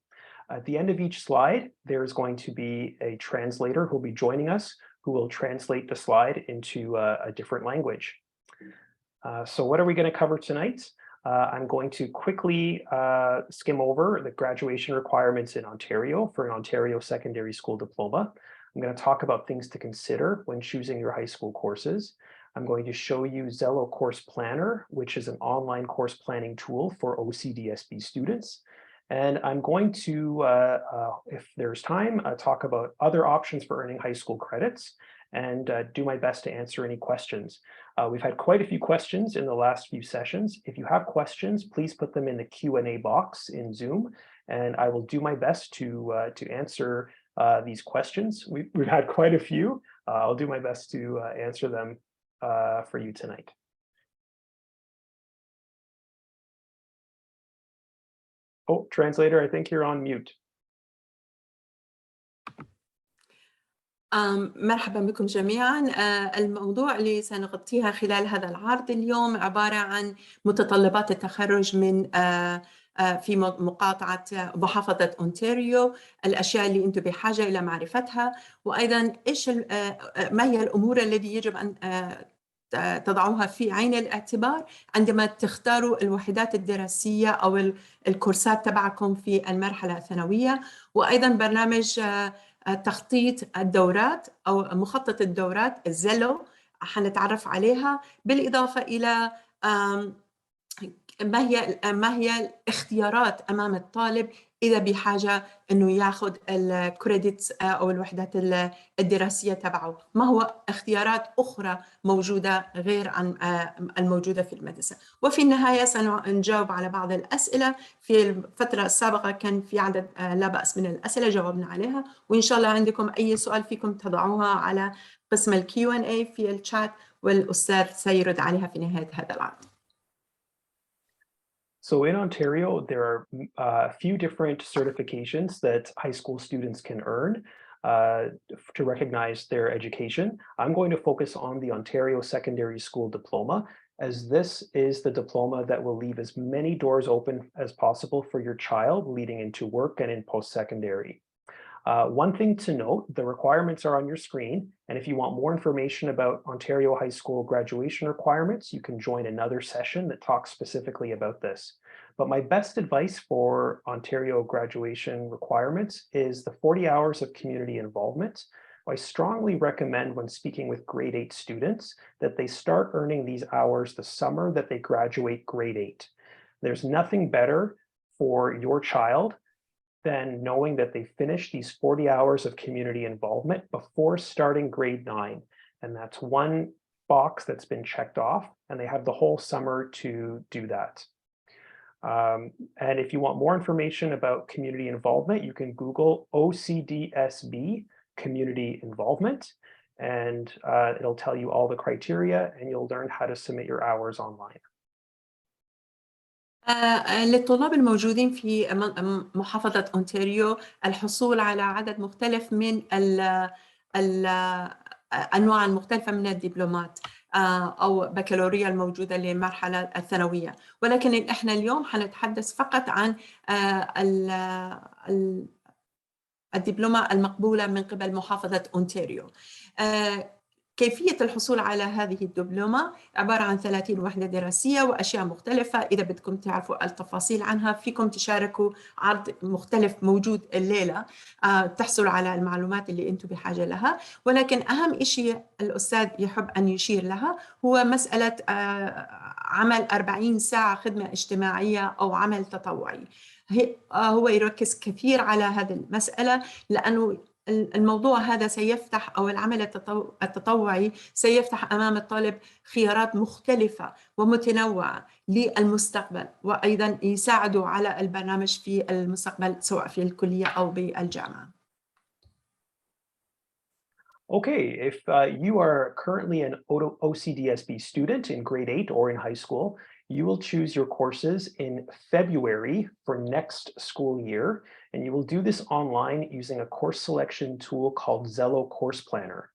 B: At the end of each slide, there is going to be a translator who will be joining us, who will translate the slide into a different language. So what are we going to cover tonight? I'm going to quickly skim over the graduation requirements in Ontario for an Ontario secondary school diploma. I'm going to talk about things to consider when choosing your high school courses. I'm going to show you Zello Course Planner, which is an online course planning tool for OCDSB students. And I'm going to, if there's time, talk about other options for earning high school credits and do my best to answer any questions. We've had quite a few questions in the last few sessions. If you have questions, please put them in the Q&A box in Zoom, and I will do my best to answer these questions. We've had quite a few. I'll do my best to answer them for you tonight. Oh, translator, I think you're on mute.
D: مرحبا بكم جميعا. الموضوع اللي سنغطيها خلال هذا العرض اليوم عبارة عن متطلبات التخرج من في مقاطعة محافظة أونتاريو، الأشياء اللي أنتم بحاجة إلى معرفتها، وأيضا إيش ما هي الأمور التي يجب أن تضعوها في عين الاعتبار عندما تختاروا الوحدات الدراسية أو الكورسات تبعكم في المرحلة الثانوية، وأيضا برنامج تخطيط الدورات أو مخطط الدورات الزلو حنتعرف عليها، بالإضافة إلى ما هي الاختيارات أمام الطالب إذا بحاجة إنه ياخذ الكريديتس أو الوحدات الدراسية تبعه، ما هو اختيارات أخرى موجودة غير عن الموجودة في المدرسة. وفي النهاية سنجاوب على بعض الأسئلة. في الفترة السابقة كان في عدد لا بأس من الأسئلة جاوبنا عليها، وإن شاء الله عندكم أي سؤال فيكم تضعوها على قسم ال Q&A في الشات، والأستاذ سيرد عليها في نهاية هذا العرض.
B: So in Ontario, there are a few different certifications that high school students can earn to recognize their education. I'm going to focus on the Ontario Secondary School Diploma, as this is the diploma that will leave as many doors open as possible for your child leading into work and in post-secondary. One thing to note, the requirements are on your screen, and if you want more information about Ontario high school graduation requirements, you can join another session that talks specifically about this. But my best advice for Ontario graduation requirements is the 40 hours of community involvement. I strongly recommend when speaking with grade 8 students that they start earning these hours the summer that they graduate grade 8. There's nothing better for your child than knowing that they finish these 40 hours of community involvement before starting grade 9. And that's one box that's been checked off, and they have the whole summer to do that. And if you want more information about community involvement, you can Google OCDSB community involvement, and it'll tell you all the criteria, and you'll learn how to submit your hours online.
D: للطلاب الموجودين في محافظة أونتاريو الحصول على عدد مختلف من الأنواع المختلفة من الدبلومات أو بكالوريا الموجودة للمرحلة الثانوية، ولكن إحنا اليوم حنتحدث فقط عن الدبلومة المقبولة من قبل محافظة أونتاريو. كيفية الحصول على هذه الدبلومة عبارة عن 30 وحدة دراسية وأشياء مختلفة. إذا بدكم تعرفوا التفاصيل عنها فيكم تشاركوا عرض مختلف موجود الليلة تحصلوا على المعلومات اللي أنتم بحاجة لها، ولكن أهم شيء الأستاذ يحب أن يشير لها هو مسألة عمل 40 ساعة خدمة اجتماعية أو عمل تطوعي. هو يركز كثير على هذه المسألة لأنه الموضوع هذا سيفتح أو العمل التطوعي سيفتح أمام الطالب خيارات مختلفة ومتنوعة للمستقبل، وأيضا يساعده على البرنامج في المستقبل سواء في الكلية أو بالجامعة.
B: Okay, if you are currently an OCDSB student in grade 8 or in high school, You will choose your courses in February for next school year, and you will do this online using a course selection tool called Zello Course Planner.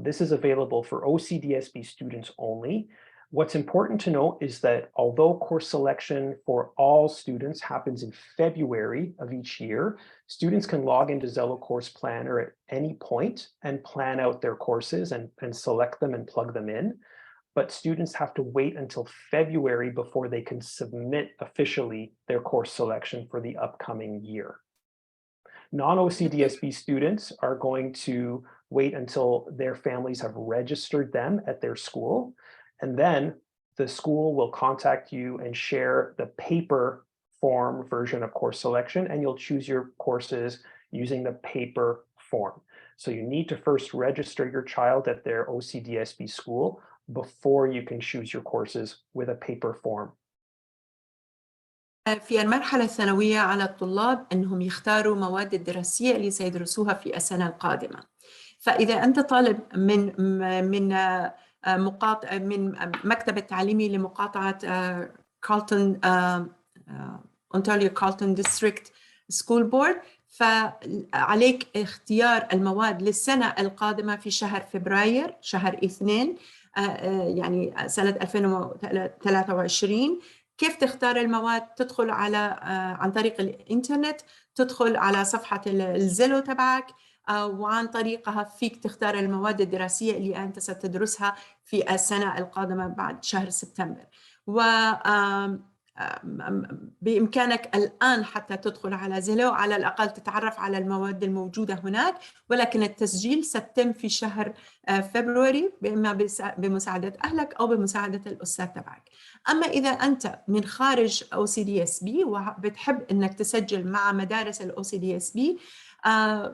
B: This is available for OCDSB students only. What's important to note is that although course selection for all students happens in February of each year, students can log into Zello Course Planner at any point and plan out their courses and select them and plug them in. But students have to wait until February before they can submit officially their course selection for the upcoming year. Non-OCDSB students are going to wait until their families have registered them at their school, and then the school will contact you and share the paper form version of course selection, and you'll choose your courses using the paper form. So you need to first register your child at their OCDSB school before you can choose your courses with a paper form.
D: في المرحلة الثانوية على الطلاب أنهم يختاروا مواد الدراسية اللي سيدرسوها في السنة القادمة. فإذا أنت طالب من مكتب التعليمي لمقاطعة كارلتون أونتاريو كارلتون ديستريكت سكول بورد، فعليك اختيار المواد للسنة القادمة في شهر فبراير، شهر 2 يعني سنة 2023. كيف تختار المواد؟ تدخل عن طريق الإنترنت، تدخل على صفحة الزيلو تبعك، وعن طريقها فيك تختار المواد الدراسية اللي أنت ستدرسها في السنة القادمة بعد شهر سبتمبر. بإمكانك الآن حتى تدخل على زيلو على الأقل تتعرف على المواد الموجودة هناك، ولكن التسجيل سيتم في شهر فبراير إما بمساعدة أهلك أو بمساعدة الأستاذ تبعك. أما إذا أنت من خارج OCDSB وبتحب أنك تسجل مع مدارس OCDSB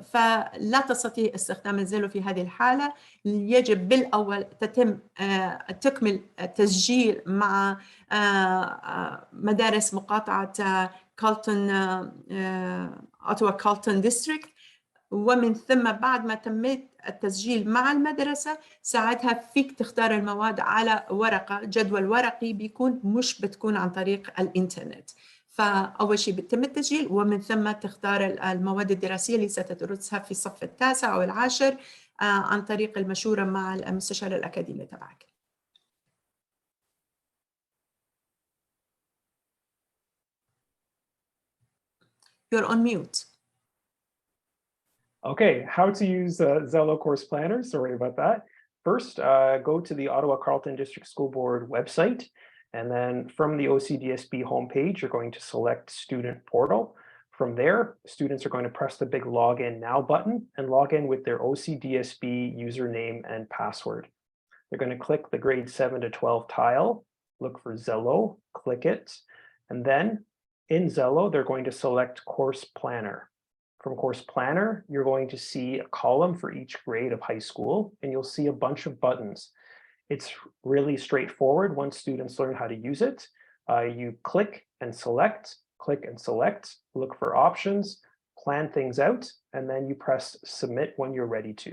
D: فلا تستطيع استخدام الزيلو في هذه الحالة. يجب بالأول تكمل التسجيل مع مدارس مقاطعة كارلتون Ottawa-Carleton ديستريكت، ومن ثم بعد ما تميت التسجيل مع المدرسة ساعتها فيك تختار المواد على ورقة، جدول ورقي بتكون عن طريق الإنترنت. فأول شيء بتم التسجيل ومن ثم تختار المواد الدراسية اللي ستدرسها في الصف 9 أو 10 عن طريق المشورة مع المستشار الأكاديمي تبعك. You're on mute.
B: Okay, how to use Zello Course Planner. Sorry about that. First, go to the Ottawa-Carleton District School Board website, and then from the OCDSB homepage, you're going to select Student Portal. From there, students are going to press the big Login Now button and log in with their OCDSB username and password. They're going to click the grade 7 to 12 tile, look for Zello, click it, and then in Zello, they're going to select Course Planner. From Course Planner, you're going to see a column for each grade of high school, and you'll see a bunch of buttons. It's really straightforward once students learn how to use it. You click and select, look for options, plan things out, and then you press submit when you're ready to.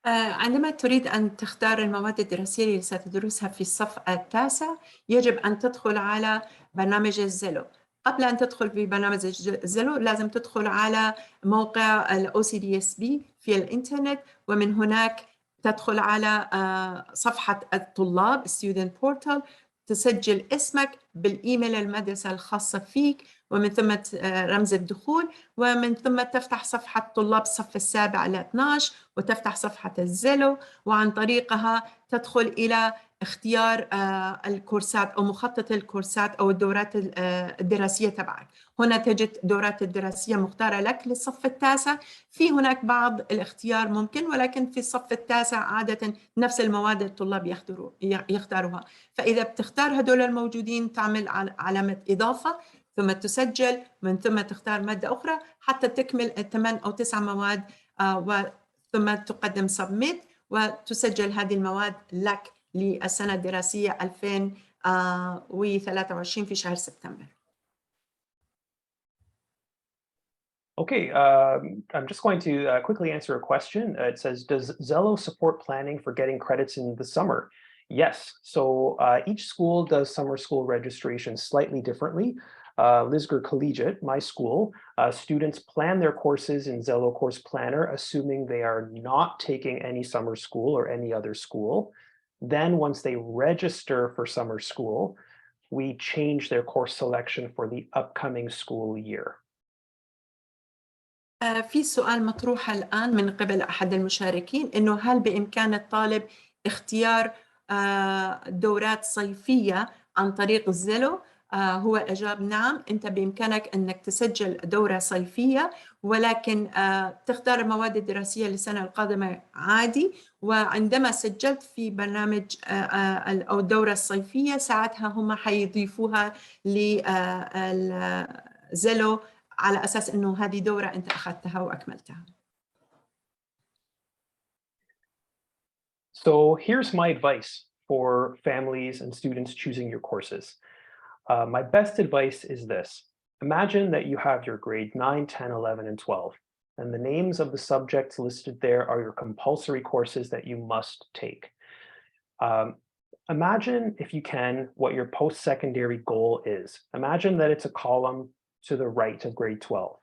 D: عندما تريد أن تختار المواد الدراسية اللي ستدرسها في الصف 9 يجب أن تدخل على برنامج الزيلو. قبل أن تدخل في برنامج الزيلو لازم تدخل على موقع ال OCDSB في الإنترنت، ومن هناك تدخل على صفحة الطلاب Student Portal، تسجل اسمك بالإيميل المدرسة الخاصة فيك، ومن ثم رمز الدخول، ومن ثم تفتح صفحة طلاب الصف 7 إلى 12 وتفتح صفحة الزيلو، وعن طريقها تدخل إلى اختيار الكورسات أو مخطط الكورسات أو الدورات الدراسية تبعك. هنا تجد دورات الدراسية مختارة لك للصف 9. في هناك بعض الاختيار ممكن، ولكن في الصف 9 عادة نفس المواد الطلاب يختاروها. فإذا بتختار هدول الموجودين تعمل علامة إضافة ثم تسجل، من ثم تختار مادة أخرى حتى تكمل 8 أو 9 مواد، ثم تقدم submit وتسجل هذه المواد لك للسنة الدراسية 2023 في شهر سبتمبر.
B: Okay, I'm just going to quickly answer a question. It says, does Zello support planning for getting credits in the summer? Yes, so each school does summer school registration slightly differently. Lisgar Collegiate, my school, students plan their courses in Zello Course Planner, assuming they are not taking any summer school or any other school. Then once they register for summer school, we change their course selection for the upcoming school year.
D: في سؤال مطروح الآن من قبل أحد المشاركين إنه هل بإمكان الطالب اختيار دورات صيفية عن طريق الزيلو؟ هو أجاب نعم، أنت بإمكانك أنك تسجل دورة صيفية ولكن تختار المواد الدراسية للسنة القادمة عادي، وعندما سجلت في برنامج أو الدورة الصيفية ساعتها هم حيضيفوها للزيلو على أساس أنه هذه دورة أنت أخذتها وأكملتها.
B: So here's my advice for families and students choosing your courses. My best advice is this. Imagine that you have your grade 9, 10, 11, and 12, and the names of the subjects listed there are your compulsory courses that you must take. Imagine, if you can, what your post-secondary goal is. Imagine that it's a column to the right of grade 12.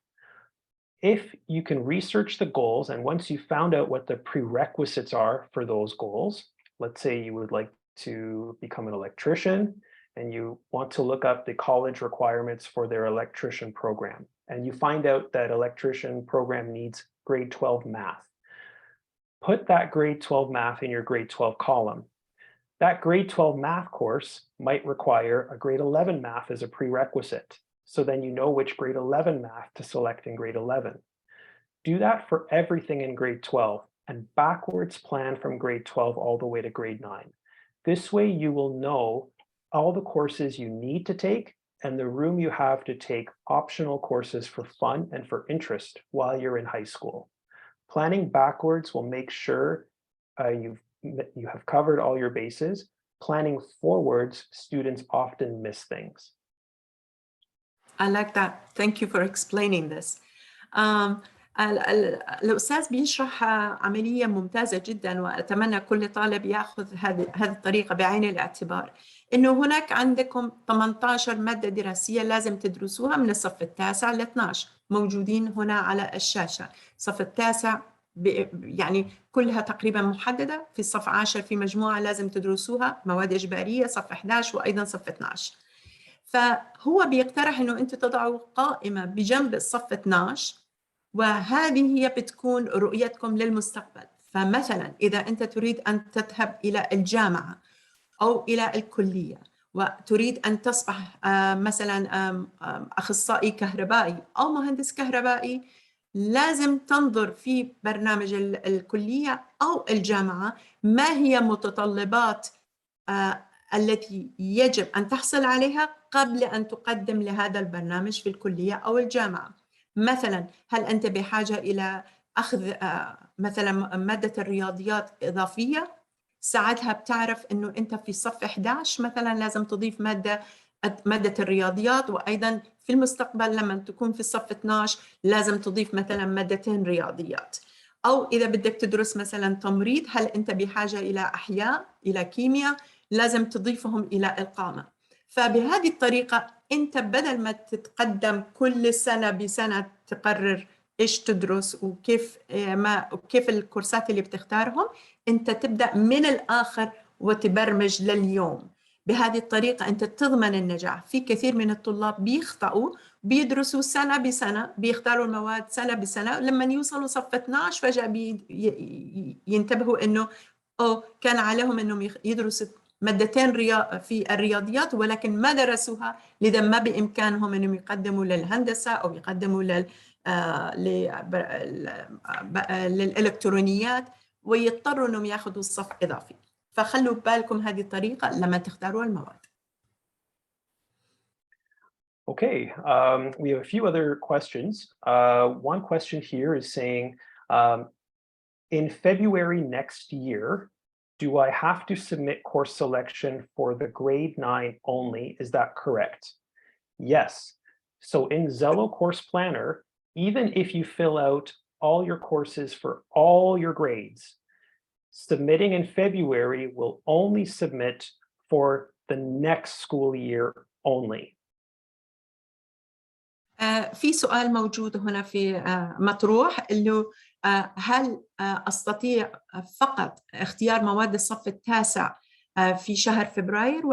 B: If you can research the goals, and once you found out what the prerequisites are for those goals, let's say you would like to become an electrician and you want to look up the college requirements for their electrician program, and you find out that electrician program needs grade 12 math. Put that grade 12 math in your grade 12 column. That grade 12 math course might require a grade 11 math as a prerequisite. So then you know which grade 11 math to select in grade 11. Do that for everything in grade 12 and backwards plan from grade 12 all the way to grade 9. This way you will know all the courses you need to take and the room you have to take optional courses for fun and for interest while you're in high school. Planning backwards will make sure you have covered all your bases. Planning forwards, students often miss things.
D: I like that. Thank you for explaining this. الأستاذ بيشرح عملية ممتازة جدا، وأتمنى كل طالب يأخذ هذه الطريقة بعين الاعتبار. إنه هناك عندكم 18 مادة دراسية لازم تدرسوها من الصف التاسع ل 12 موجودين هنا على الشاشة. الصف التاسع يعني كلها تقريبا محددة. في الصف 10 في مجموعة لازم تدرسوها مواد إجبارية، صف 11 وأيضا صف 12. فهو بيقترح إنه أنتوا تضعوا قائمة بجنب الصف 12 وهذه هي بتكون رؤيتكم للمستقبل. فمثلا إذا أنت تريد أن تذهب إلى الجامعة أو إلى الكلية وتريد أن تصبح مثلا أخصائي كهربائي أو مهندس كهربائي، لازم تنظر في برنامج الكلية أو الجامعة ما هي متطلبات التي يجب أن تحصل عليها قبل أن تقدم لهذا البرنامج في الكلية أو الجامعة. مثلا هل أنت بحاجة إلى أخذ مثلا مادة الرياضيات إضافية؟ ساعتها بتعرف أنه أنت في صف 11 مثلا لازم تضيف مادة الرياضيات، وأيضا في المستقبل لما تكون في الصف 12 لازم تضيف مثلا مادتين رياضيات. أو إذا بدك تدرس مثلا تمريض، هل أنت بحاجة إلى أحياء، إلى كيمياء، لازم تضيفهم إلى القامة. فبهذه الطريقة أنت بدل ما تتقدم كل سنة بسنة تقرر إيش تدرس وكيف الكورسات اللي بتختارهم، أنت تبدأ من الآخر وتبرمج لليوم. بهذه الطريقة أنت تضمن النجاح. في كثير من الطلاب بيخطئوا، بيدرسوا سنة بسنة، بيختاروا المواد سنة بسنة، لما يوصلوا صف 12 فجأة ينتبهوا إنه كان عليهم إنهم يدرسوا مادتين في الرياضيات ولكن ما درسوها، لذا ما بإمكانهم أنهم يقدموا للهندسة أو يقدموا للإلكترونيات ويضطروا أنهم يأخذوا الصف إضافي. فخلوا بالكم هذه الطريقة لما تختاروا المواد.
B: Okay, we have a few other questions. One question here is saying, in February next year, do I have to submit course selection for the grade 9 only? Is that correct? Yes. So in Zello Course Planner, even if you fill out all your courses for all your grades, submitting in February will only submit for the next school year only.
D: في سؤال موجود هنا في مطروح إنه هل أستطيع فقط اختيار مواد الصف التاسع في شهر فبراير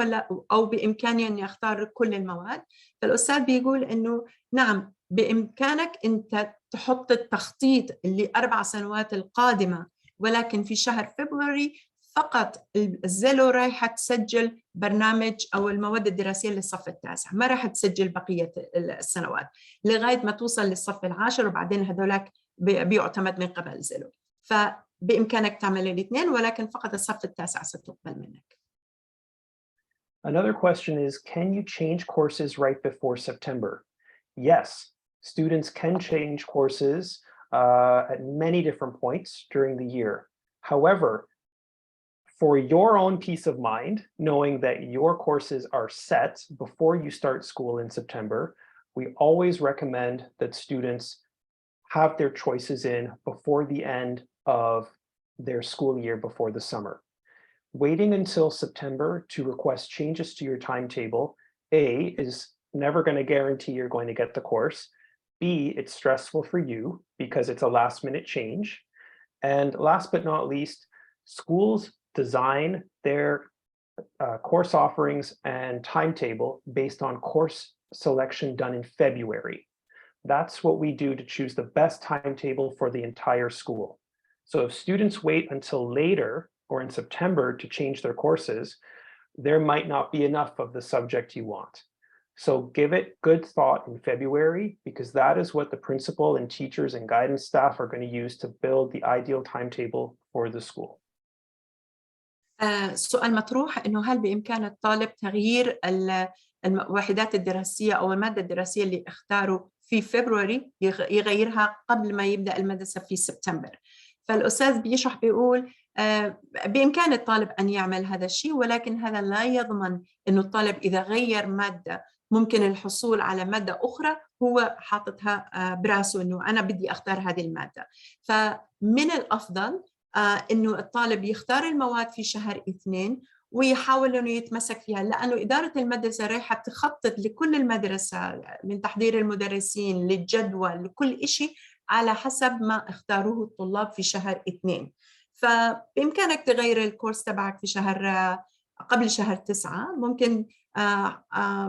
D: أو بإمكاني أن أختار كل المواد؟ فالأستاذ بيقول إنه نعم بإمكانك أنت تحط التخطيط ل4 سنوات القادمة، ولكن في شهر فبراير فقط الزلو رايحة تسجل برنامج أو المواد الدراسية للصف التاسع، ما راح تسجل بقية السنوات لغاية ما توصل للصف العاشر، وبعدين هذولاك بيعتمد من قبل زلو. فبإمكانك تعمل الاثنين، ولكن فقط الصف التاسع ستقبل منك.
B: Another question is, can you change courses right before September? Yes, students can change courses at many different points during the year. However, for your own peace of mind, knowing that your courses are set before you start school in September, we always recommend that students have their choices in before the end of their school year before the summer. Waiting until September to request changes to your timetable, A, is never going to guarantee you're going to get the course. B, it's stressful for you because it's a last-minute change. And last but not least, schools design their course offerings and timetable based on course selection done in February. That's what we do to choose the best timetable for the entire school. So if students wait until later or in September to change their courses, there might not be enough of the subject you want. So give it good thought in February, because that is what the principal and teachers and guidance staff are going to use to build the ideal timetable for the school.
D: سؤال مطروح إنه هل بإمكان الطالب تغيير الوحدات الدراسية أو المادة الدراسية اللي اختاروا في فبراير يغيرها قبل ما يبدأ المدرسة في سبتمبر؟ فالأستاذ بيشرح بيقول بإمكان الطالب أن يعمل هذا الشيء، ولكن هذا لا يضمن إنه الطالب إذا غير مادة ممكن الحصول على مادة أخرى هو حاطتها براسه إنه أنا بدي أختار هذه المادة. فمن الأفضل إنه الطالب يختار المواد في شهر 2 ويحاول إنه يتمسك فيها، لأنه إدارة المدرسة رايحة تخطط لكل المدرسة من تحضير المدرسين للجدول لكل شيء على حسب ما اختاروه الطلاب في شهر 2. فبإمكانك تغير الكورس تبعك في قبل شهر 9 ممكن،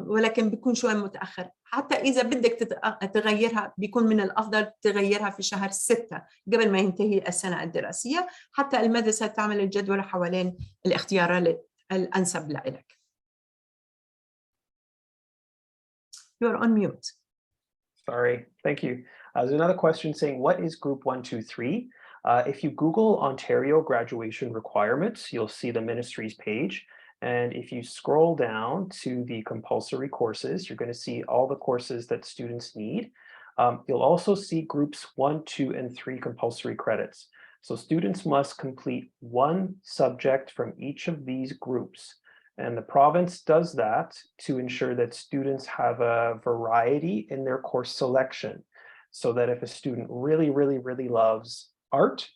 D: ولكن بيكون شوي متأخر. حتى إذا بدك تغيرها بيكون من الأفضل تغيرها في شهر 6 قبل ما ينتهي السنة الدراسية، حتى المدرسة تعمل الجدول حوالين الاختيارات الأنسب لك. You're on mute.
B: Sorry, thank you. There's another question saying, what is group 1, 2, 3? If you Google Ontario graduation requirements, you'll see the ministry's page. And if you scroll down to the compulsory courses, you're going to see all the courses that students need. You'll also see groups 1, 2, and 3 compulsory credits. So students must complete one subject from each of these groups. And the province does that to ensure that students have a variety in their course selection, so that if a student really, really, really loves art,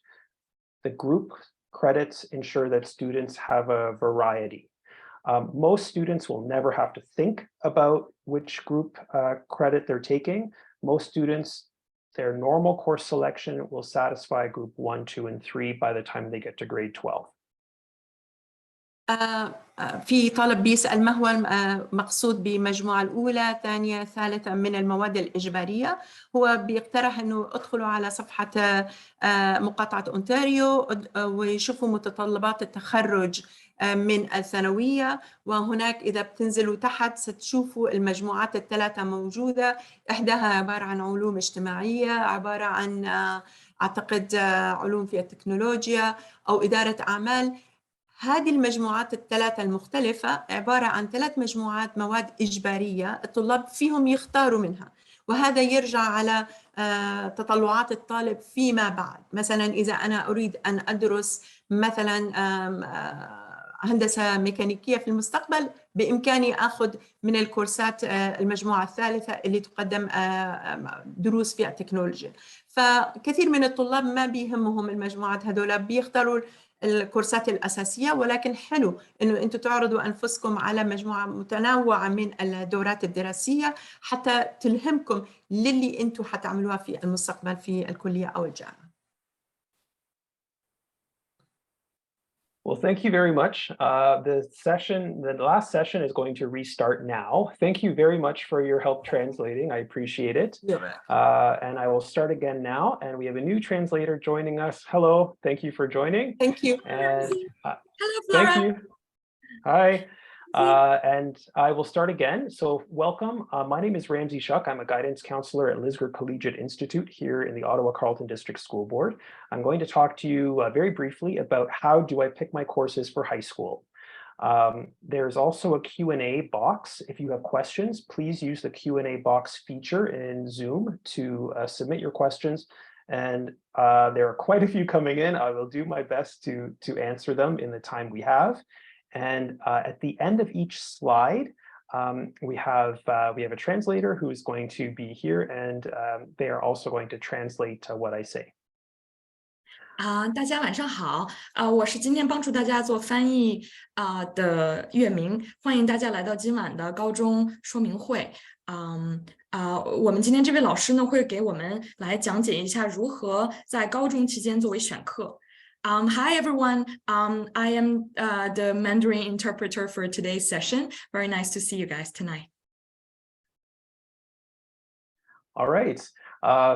B: the group credits ensure that students have a variety. Most students will never have to think about which group credit they're taking. Most students, their normal course selection will satisfy group 1, 2, and 3 by the time they get to grade 12.
D: في طالب بيسأل ما هو مقصود بمجموعة الأولى، ثانية، ثالثة من المواد الإجبارية. هو بيقترح أنه ادخلوا على صفحة مقاطعة أونتاريو ويشوفوا متطلبات التخرج من الثانوية، وهناك إذا بتنزلوا تحت ستشوفوا المجموعات الثلاثة موجودة. إحداها عبارة عن علوم اجتماعية، عبارة عن أعتقد علوم في التكنولوجيا أو إدارة أعمال. هذه المجموعات الثلاثة المختلفة عبارة عن 3 مجموعات مواد إجبارية الطلاب فيهم يختاروا منها، وهذا يرجع على تطلعات الطالب فيما بعد. مثلا إذا أنا أريد أن أدرس مثلا هندسة ميكانيكية في المستقبل بإمكاني أخذ من الكورسات المجموعة الثالثة اللي تقدم دروس في التكنولوجيا. فكثير من الطلاب ما بيهمهم المجموعات هذولا، بيختاروا الكورسات الأساسية، ولكن حلو إنه أنتم تعرضوا أنفسكم على مجموعة متنوعة من الدورات الدراسية حتى تلهمكم للي أنتم حتعملوها في المستقبل في الكلية أو الجامعة.
B: Well, thank you very much. The last session is going to restart now. Thank you very much for your help translating. I appreciate it. And I will start again now. And we have a new translator joining us. Hello, thank you for joining.
D: Thank you.
B: And
E: hello, Flora.
B: Thank you. Hi. And I will start again. So welcome. My name is Ramsey Shuck. I'm a guidance counselor at Lisgar Collegiate Institute here in the Ottawa-Carleton District School Board. I'm going to talk to you very briefly about how do I pick my courses for high school. There's also a Q&A box. If you have questions, please use the Q&A box feature in Zoom to submit your questions. And there are quite a few coming in. I will do my best to answer them in the time we have. And at the end of each slide, we have a translator who is going to be here, and they are also going to translate what I say.
E: 大家晚上好，我是今天帮助大家做翻译的月明，欢迎大家来到今晚的高中说明会。我们今天这位老师呢会给我们来讲解一下如何在高中期间作为选课。Hi everyone, I am the Mandarin interpreter for today's session. Very nice to see you guys tonight.
B: All right.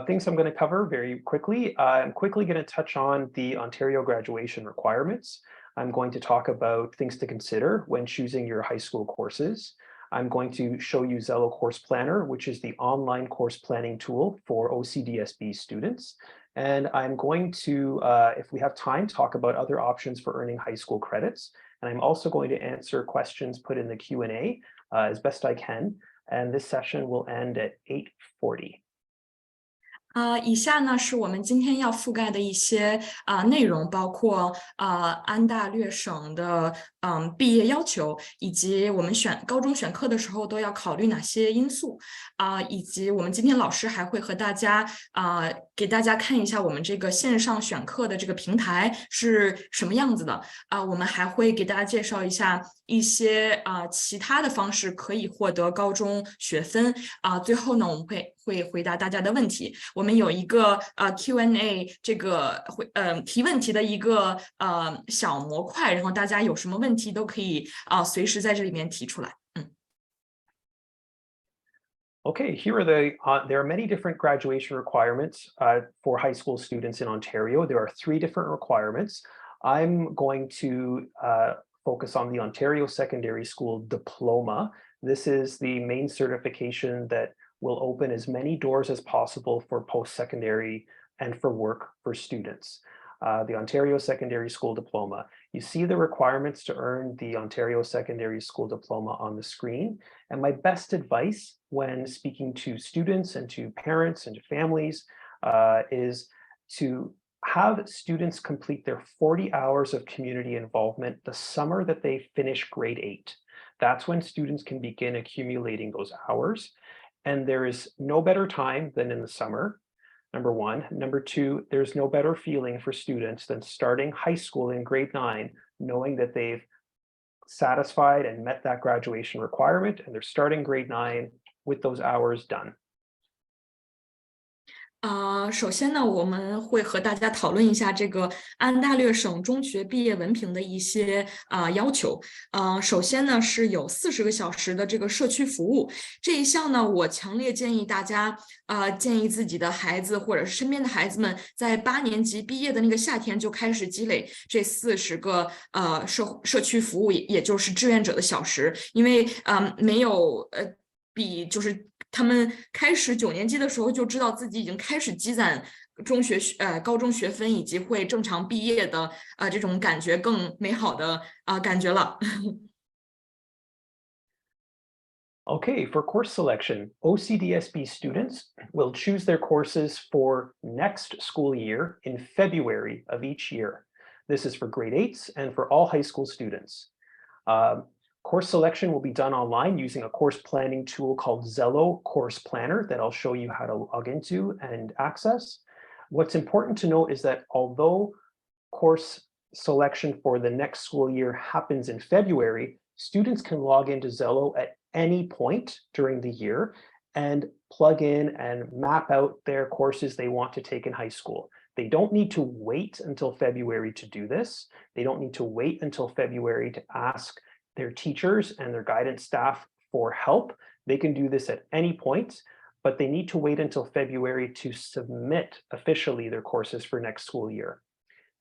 B: Things I'm going to cover very quickly. I'm quickly going to touch on the Ontario graduation requirements. I'm going to talk about things to consider when choosing your high school courses. I'm going to show you Zello Course Planner, which is the online course planning tool for OCDSB students. And I'm going to, if we have time, talk about other options for earning high school credits. And I'm also going to answer questions put in the Q&A as best I can. And this session will end at 8:40.
E: 以下呢是我们今天要覆盖的一些内容，包括安大略省的毕业要求，以及我们高中选课的时候都要考虑哪些因素以及我们今天老师还会和大家给大家看一下我们这个线上选课的这个平台是什么样子的我们还会给大家介绍一下一些其他的方式可以获得高中学分最后呢我们会回答大家的问题。我们有一个Q&A 这个提问题的一个小模块，然后大家有什么问题都可以随时在这里面提出来。
B: Okay, here are there are many different graduation requirements for high school students in Ontario. There are 3 different requirements. I'm going to focus on the Ontario Secondary School Diploma. This is the main certification that will open as many doors as possible for post-secondary and for work for students. The Ontario Secondary School Diploma. You see the requirements to earn the Ontario Secondary School Diploma on the screen. And my best advice when speaking to students and to parents and to families is to have students complete their 40 hours of community involvement the summer that they finish grade 8. That's when students can begin accumulating those hours. And there is no better time than in the summer. Number 1. Number 2, there's no better feeling for students than starting high school in grade 9, knowing that they've satisfied and met that graduation requirement, and they're starting grade 9 with those hours done.
E: 首先呢，我们会和大家讨论一下这个安大略省中学毕业文凭的一些要求。首先呢是有40个小时的这个社区服务，这一项呢，我强烈建议大家建议自己的孩子或者是身边的孩子们，在8年级毕业的那个夏天就开始积累这40个社区服务，也就是志愿者的小时，因为没有比就是他们开始9年级的时候就知道自己已经开始积攒高中学分以及会正常毕业的这种感觉更美好的感觉了。
B: Okay, for course selection, OCDSB students will choose their courses for next school year in February of each year. This is for grade 8s and for all high school students. Course selection will be done online using a course planning tool called Zello Course Planner that I'll show you how to log into and access. What's important to note is that although course selection for the next school year happens in February, students can log into Zello at any point during the year and plug in and map out their courses they want to take in high school. They don't need to wait until February to do this. They don't need to wait until February to ask their teachers and their guidance staff for help. They can do this at any point, but they need to wait until February to submit officially their courses for next school year.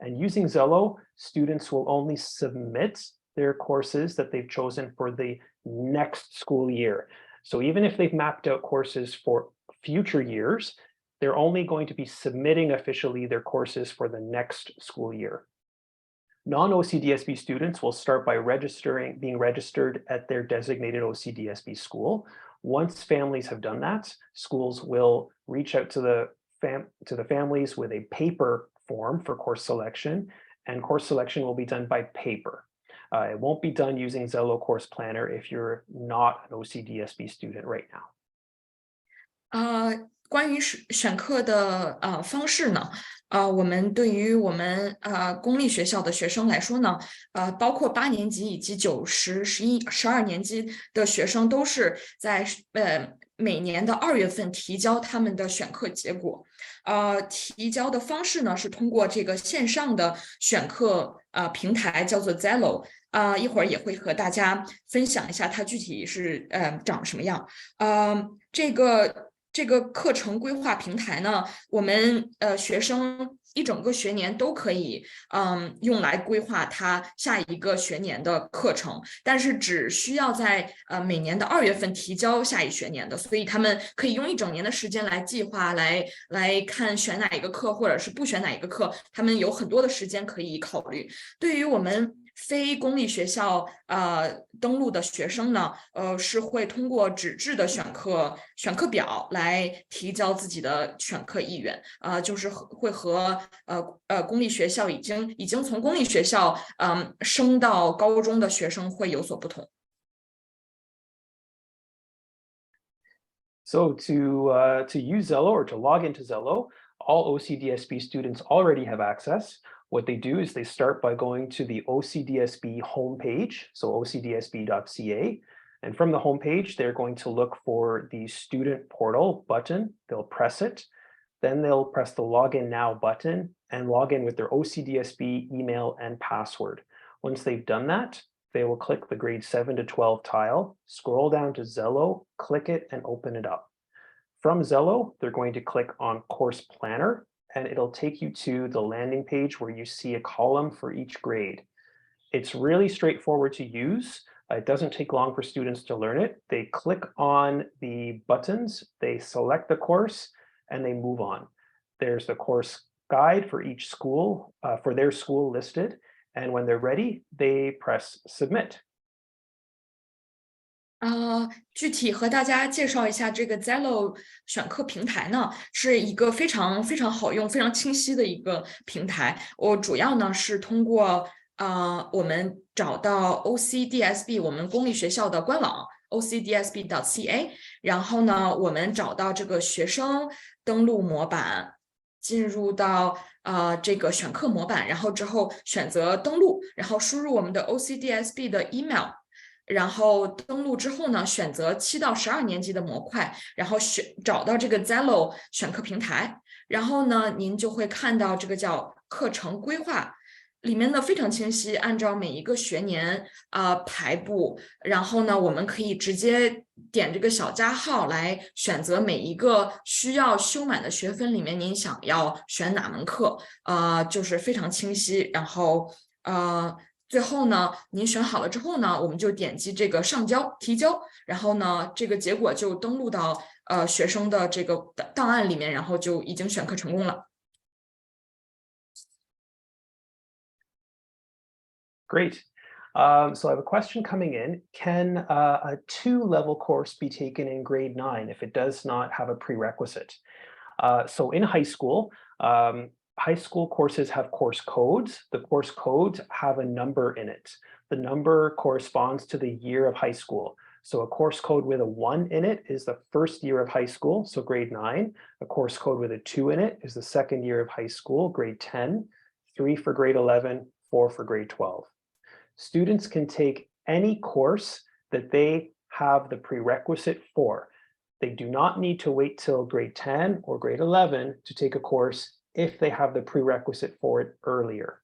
B: And using Zello, students will only submit their courses that they've chosen for the next school year. So even if they've mapped out courses for future years, they're only going to be submitting officially their courses for the next school year. Non-OCDSB students will start by being registered at their designated OCDSB school. Once families have done that, schools will reach out to the families with a paper form for course selection, and course selection will be done by paper. It won't be done using Zello Course Planner if you're not an OCDSB student right now.
E: 关于选课的方式呢，我们对于我们公立学校的学生来说呢，包括8年级以及9、10、11、12年级的学生，都是在每年的2月份提交他们的选课结果。提交的方式呢是通过这个线上的选课平台，叫做 Zello。一会儿也会和大家分享一下它具体是长什么样。这个课程规划平台呢，我们学生一整个学年都可以用来规划他下一个学年的课程，但是只需要在每年的2月份提交下一学年的，所以他们可以用1整年的时间来计划，来看选哪一个课，或者是不选哪一个课，他们有很多的时间可以考虑。对于我们非公立学校登录的学生呢，是会通过纸质的选课表来提交自己的选课意愿，就是会和公立学校已经从公立学校升到高中的学生会有所不同。
B: So to use Zello or to log into Zello, all OCDSB students already have access. What they do is they start by going to the OCDSB homepage, so ocdsb.ca. And from the homepage, they're going to look for the student portal button. They'll press it. Then they'll press the login now button and log in with their OCDSB email and password. Once they've done that, they will click the grade 7 to 12 tile, scroll down to Zello, click it and open it up. From Zello, they're going to click on Course Planner, and it'll take you to the landing page where you see a column for each grade. It's really straightforward to use. It doesn't take long for students to learn it. They click on the buttons, they select the course, and they move on. There's the course guide for each school, for their school listed, and when they're ready, they press submit.
E: 具体和大家介绍一下这个 Zello 选课平台呢，是一个非常非常好用、非常清晰的一个平台。我主要呢是通过我们找到 OCDSB 我们公立学校的官网 OCDSB.ca， 然后呢我们找到这个学生登录模板，进入到这个选课模板，然后之后选择登录，然后输入我们的 OCDSB 的 email。然后登录之后呢，选择7到12年级的模块，然后找到这个 Zello 选课平台，然后呢，您就会看到这个叫课程规划，里面呢非常清晰，按照每一个学年排布，然后呢，我们可以直接点这个小加号来选择每一个需要修满的学分里面，您想要选哪门课，就是非常清晰，然后最后呢，您选好了之后呢，我们就点击这个上交提交，然后呢，这个结果就登录到学生的这个档案里面，然后就已经选课成功了。
B: Great. So I have a question coming in. Can a 2-level course be taken in grade 9 if it does not have a prerequisite? So in high school, high school courses have course codes. The course codes have a number in it. The number corresponds to the year of high school. So a course code with a 1 in it is the first year of high school, so grade 9. A course code with a 2 in it is the second year of high school, grade 10. 3 for grade 11, 4 for grade 12. Students can take any course that they have the prerequisite for. They do not need to wait till grade 10 or grade 11 to take a course if they have the prerequisite for it earlier.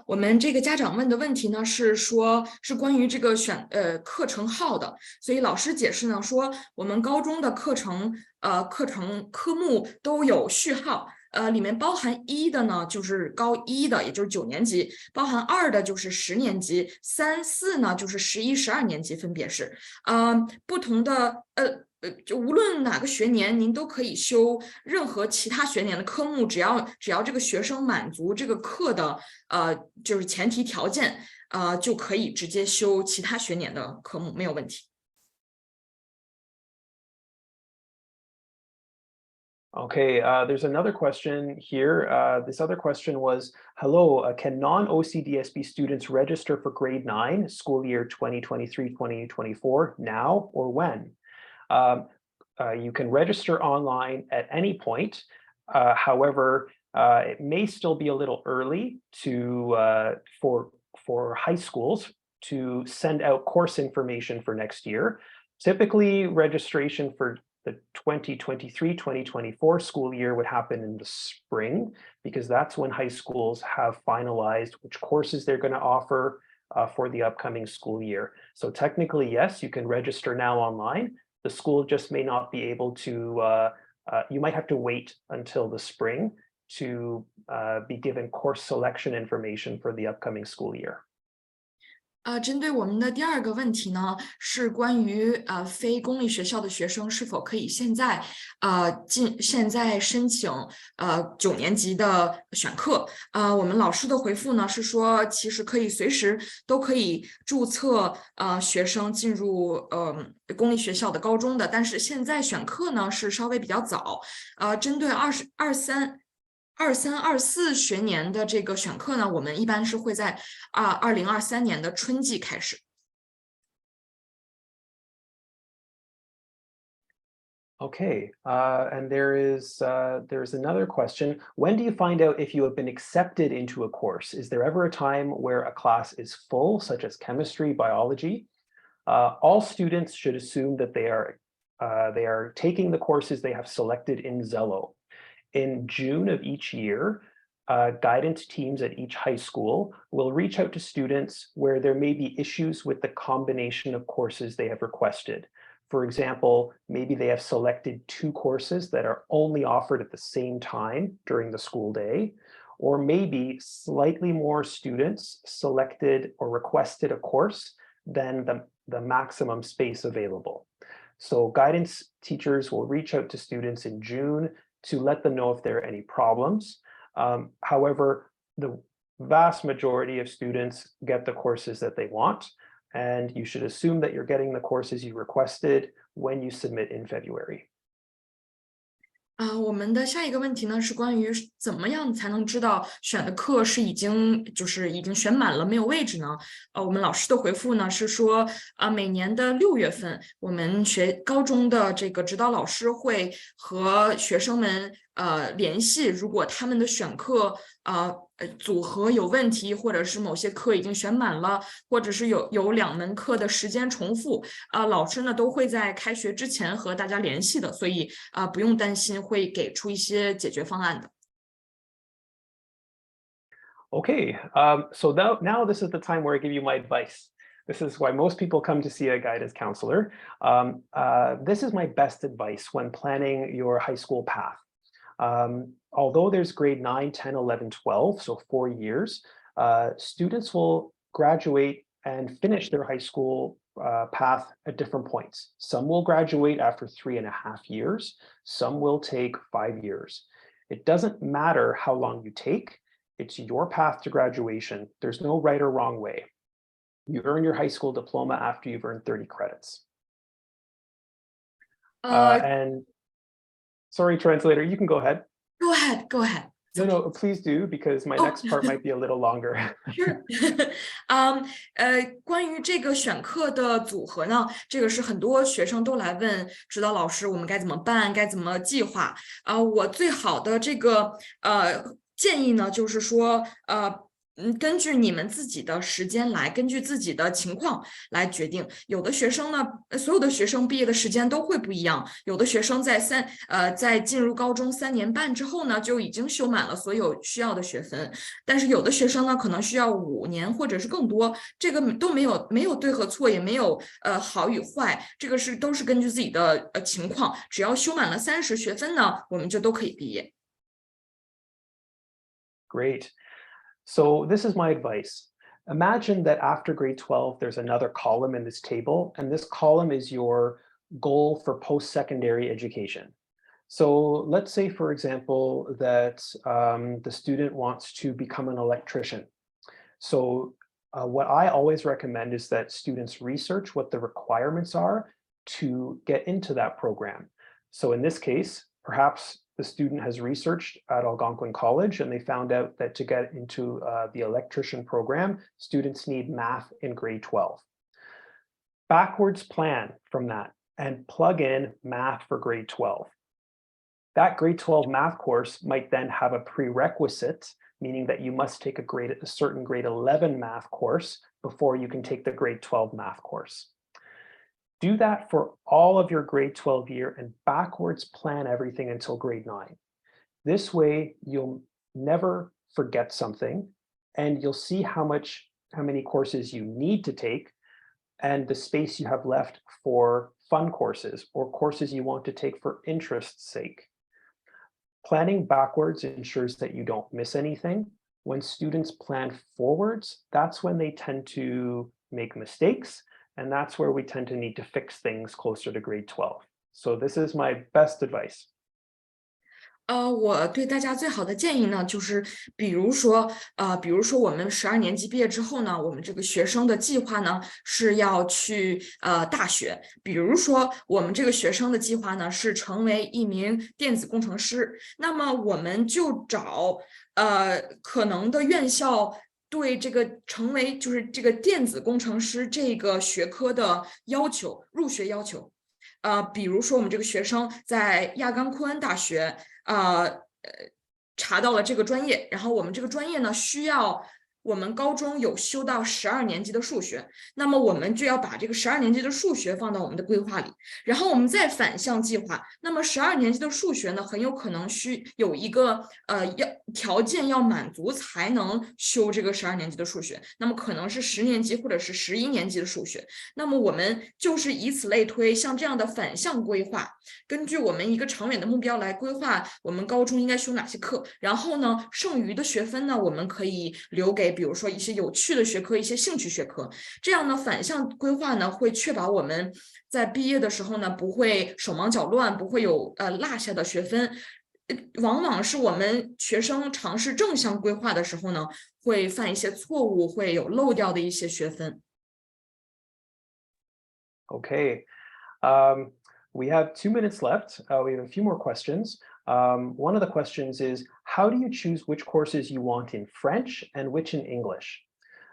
E: 我们这个家长问的问题呢，是说是关于这个课程号的，所以老师解释呢说，我们高中的课程科目都有序号，里面包含1的呢就是高1的，也就是9年级，包含2的就是10年级，3、4呢就是11、12年级，分别是不同的就无论哪个学年，您都可以修任何其他学年的科目，只要这个学生满足这个课的就是前提条件，就可以直接修其他学年的科目，没有问题。
B: Okay, there's another question here. This other question was, hello, can non-OCDSB students register for grade 9, school year 2023-2024 now or when? You can register online at any point. However, it may still be a little early to for high schools to send out course information for next year. Typically, registration for the 2023-2024 school year would happen in the spring, because that's when high schools have finalized which courses they're going to offer for the upcoming school year. So technically, yes, you can register now online. The school just may not be able to, you might have to wait until the spring to be given course selection information for the upcoming school year.
E: 针对我们的第2个问题呢，是关于非公立学校的学生是否可以现在申请9年级的选课。我们老师的回复呢是说，其实可以随时都可以注册学生进入公立学校的高中的，但是现在选课呢是稍微比较早。针对23、24学年的这个选课呢，我们一般是会在2023年的春季开始。
B: Okay, and there's another question. When do you find out if you have been accepted into a course? Is there ever a time where a class is full, such as chemistry, biology? All students should assume that they are taking the courses they have selected in Zello. In June of each year, guidance teams at each high school will reach out to students where there may be issues with the combination of courses they have requested. For example, maybe they have selected 2 courses that are only offered at the same time during the school day, or maybe slightly more students selected or requested a course than the maximum space available. So guidance teachers will reach out to students in June to let them know if there are any problems. However, the vast majority of students get the courses that they want, and you should assume that you're getting the courses you requested when you submit in February.
E: 我们的下一个问题呢是关于怎么样才能知道选的课是已经选满了没有位置呢？我们老师的回复呢是说，每年的6月份，我们高中的这个指导老师会和学生们联系，如果他们的选课组合有问题，或者是某些课已经选满了，或者是有2门课的时间重复，老师呢都会在开学之前和大家联系的，所以不用担心，会给出一些解决方案的。
B: Okay, so now this is the time where I give you my advice. This is why most people come to see a guidance counselor. This is my best advice when planning your high school path. Although there's grade 9, 10, 11, 12, so 4 years, students will graduate and finish their high school path at different points. Some will graduate after 3.5 years. Some will take 5 years. It doesn't matter how long you take. It's your path to graduation. There's no right or wrong way. You earn your high school diploma after you've earned 30 credits. And sorry, translator, you can go ahead.
E: Go ahead, go ahead.
B: No, please do, because my next part might be a little longer.
E: 是，关于这个选课的组合呢，这个是很多学生都来问指导老师，我们该怎么办，该怎么计划？我最好的这个建议呢，就是说根据你们自己的时间来，根据自己的情况来决定。有的学生呢，所有的学生毕业的时间都会不一样。有的学生在进入高中3年半之后呢，就已经修满了所有需要的学分。但是有的学生呢，可能需要5年或者是更多。这个都没有对和错，也没有好与坏。这个都是根据自己的情况，只要修满了30学分呢，我们就都可以毕业。
B: Great. So this is my advice. Imagine that after grade 12, there's another column in this table, and this column is your goal for post-secondary education. So let's say, for example, that the student wants to become an electrician. So what I always recommend is that students research what the requirements are to get into that program. So in this case, perhaps the student has researched at Algonquin College, and they found out that to get into the electrician program, students need math in grade 12. Backwards plan from that and plug in math for grade 12. That grade 12 math course might then have a prerequisite, meaning that you must take a certain grade 11 math course before you can take the grade 12 math course. Do that for all of your grade 12 year and backwards plan everything until grade 9. This way, you'll never forget something, and you'll see how many courses you need to take and the space you have left for fun courses or courses you want to take for interest's sake. Planning backwards ensures that you don't miss anything. When students plan forwards, that's when they tend to make mistakes. And that's where we tend to need to fix things closer to grade 12. So this is my best advice.
E: 我对大家最好的建议呢，就是比如说我们12年级毕业之后呢，我们这个学生的计划呢是要去大学。比如说我们这个学生的计划呢是成为一名电子工程师，那么我们就找可能的院校对这个成为就是这个电子工程师这个学科的要求，入学要求。比如说我们这个学生在亚冈库恩大学查到了这个专业，然后我们这个专业呢需要我们高中有修到12年级的数学，那么我们就要把这个12年级的数学放到我们的规划里，然后我们再反向计划。那么12年级的数学呢，很有可能需有一个条件要满足才能修这个12年级的数学，那么可能是10年级或者是11年级的数学。那么我们就是以此类推，像这样的反向规划，根据我们一个长远的目标来规划我们高中应该修哪些课，然后呢，剩余的学分呢，我们可以留给比如说一些有趣的学科，一些兴趣学科。这样呢，反向规划呢，会确保我们在毕业的时候呢，不会手忙脚乱，不会有落下的学分。往往是我们学生尝试正向规划的时候呢，会犯一些错误，会有漏掉的一些学分。
B: Okay. We have 2 minutes left. We have a few more questions. One of the questions is, how do you choose which courses you want in French and which in English?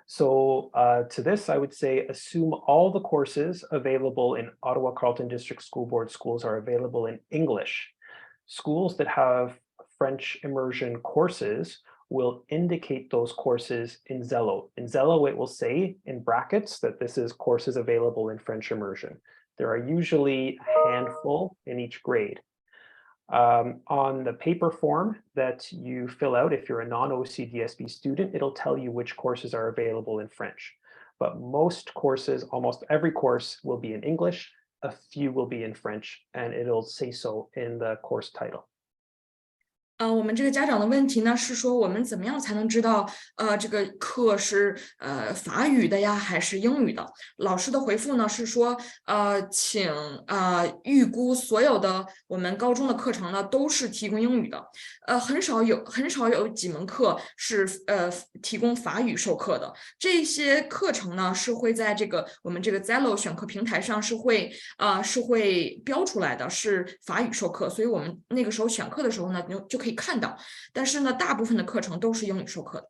B: So to this, I would say, assume all the courses available in Ottawa-Carleton District School Board schools are available in English. Schools that have French immersion courses will indicate those courses in Zello. In Zello, it will say in brackets that this is courses available in French immersion. There are usually a handful in each grade. On the paper form that you fill out, if you're a non-OCDSB student, it'll tell you which courses are available in French. But most courses, almost every course will be in English, a few will be in French, and it'll say so in the course title.
E: 我们这个家长的问题呢是说，我们怎么样才能知道这个课是法语的呀还是英语的？老师的回复呢是说请预估所有的我们高中的课程呢都是提供英语的，很少有几门课是提供法语授课的。这些课程呢是会在我们这个 Zello 选课平台上是会标出来的，是法语授课，所以我们那个时候选课的时候呢就可以可以看到，但是呢，大部分的课程都是英语授课的。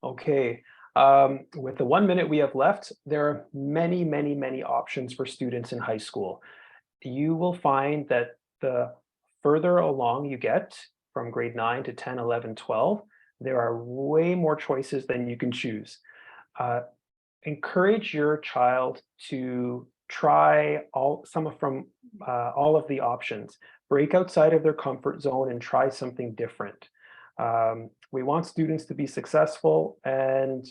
B: Okay. With the 1 minute we have left, there are many, many, many options for students in high school. You will find that the further along you get from grade 9 to 10, 11, 12, there are way more choices than you can choose. Encourage your child to try all of the options. Break outside of their comfort zone and try something different. We want students to be successful, and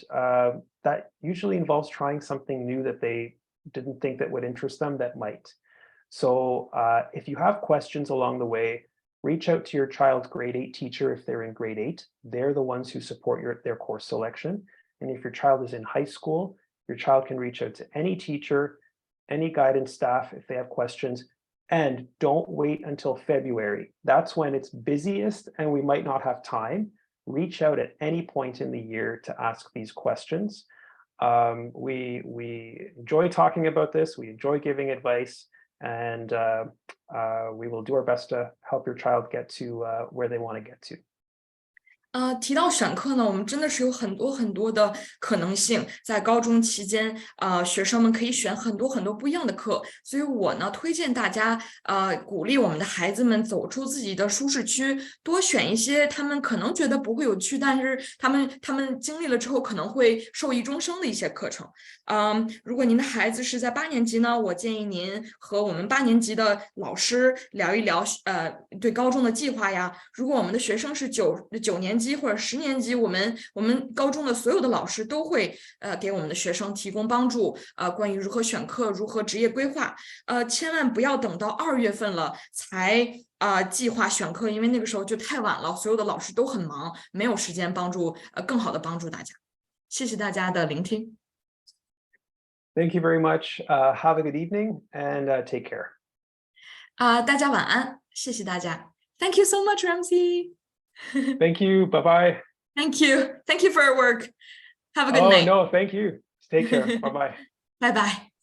B: that usually involves trying something new that they didn't think that would interest them that might. So if you have questions along the way, reach out to your child's grade 8 teacher if they're in grade 8. They're the ones who support their course selection. And if your child is in high school, your child can reach out to any teacher, any guidance staff if they have questions. And don't wait until February. That's when it's busiest and we might not have time. Reach out at any point in the year to ask these questions. We enjoy talking about this. We enjoy giving advice, and we will do our best to help your child get to where they want to get to.
E: 提到选课呢，我们真的是有很多很多的可能性，在高中期间，学生们可以选很多很多不一样的课，所以我呢推荐大家，鼓励我们的孩子们走出自己的舒适区，多选一些他们可能觉得不会有趣，但是他们经历了之后可能会受益终生的一些课程。如果您的孩子是在8年级呢，我建议您和我们8年级的老师聊一聊，对高中的计划呀。如果我们的学生是9年级或者10年级，我们高中的所有的老师都会给我们的学生提供帮助，关于如何选课、如何职业规划。千万不要等到2月份了才计划选课，因为那个时候就太晚了，所有的老师都很忙，没有时间更好的帮助大家。谢谢大家的聆听。
B: Thank you very much. Have a good evening and take care.
E: 大家晚安，谢谢大家。Thank you so much, Ramsey.
B: Thank you. Bye-bye.
E: Thank you. Thank you for your work. Have a good night.
B: Oh, no, thank you. Take care. Bye-bye.
E: Bye-bye.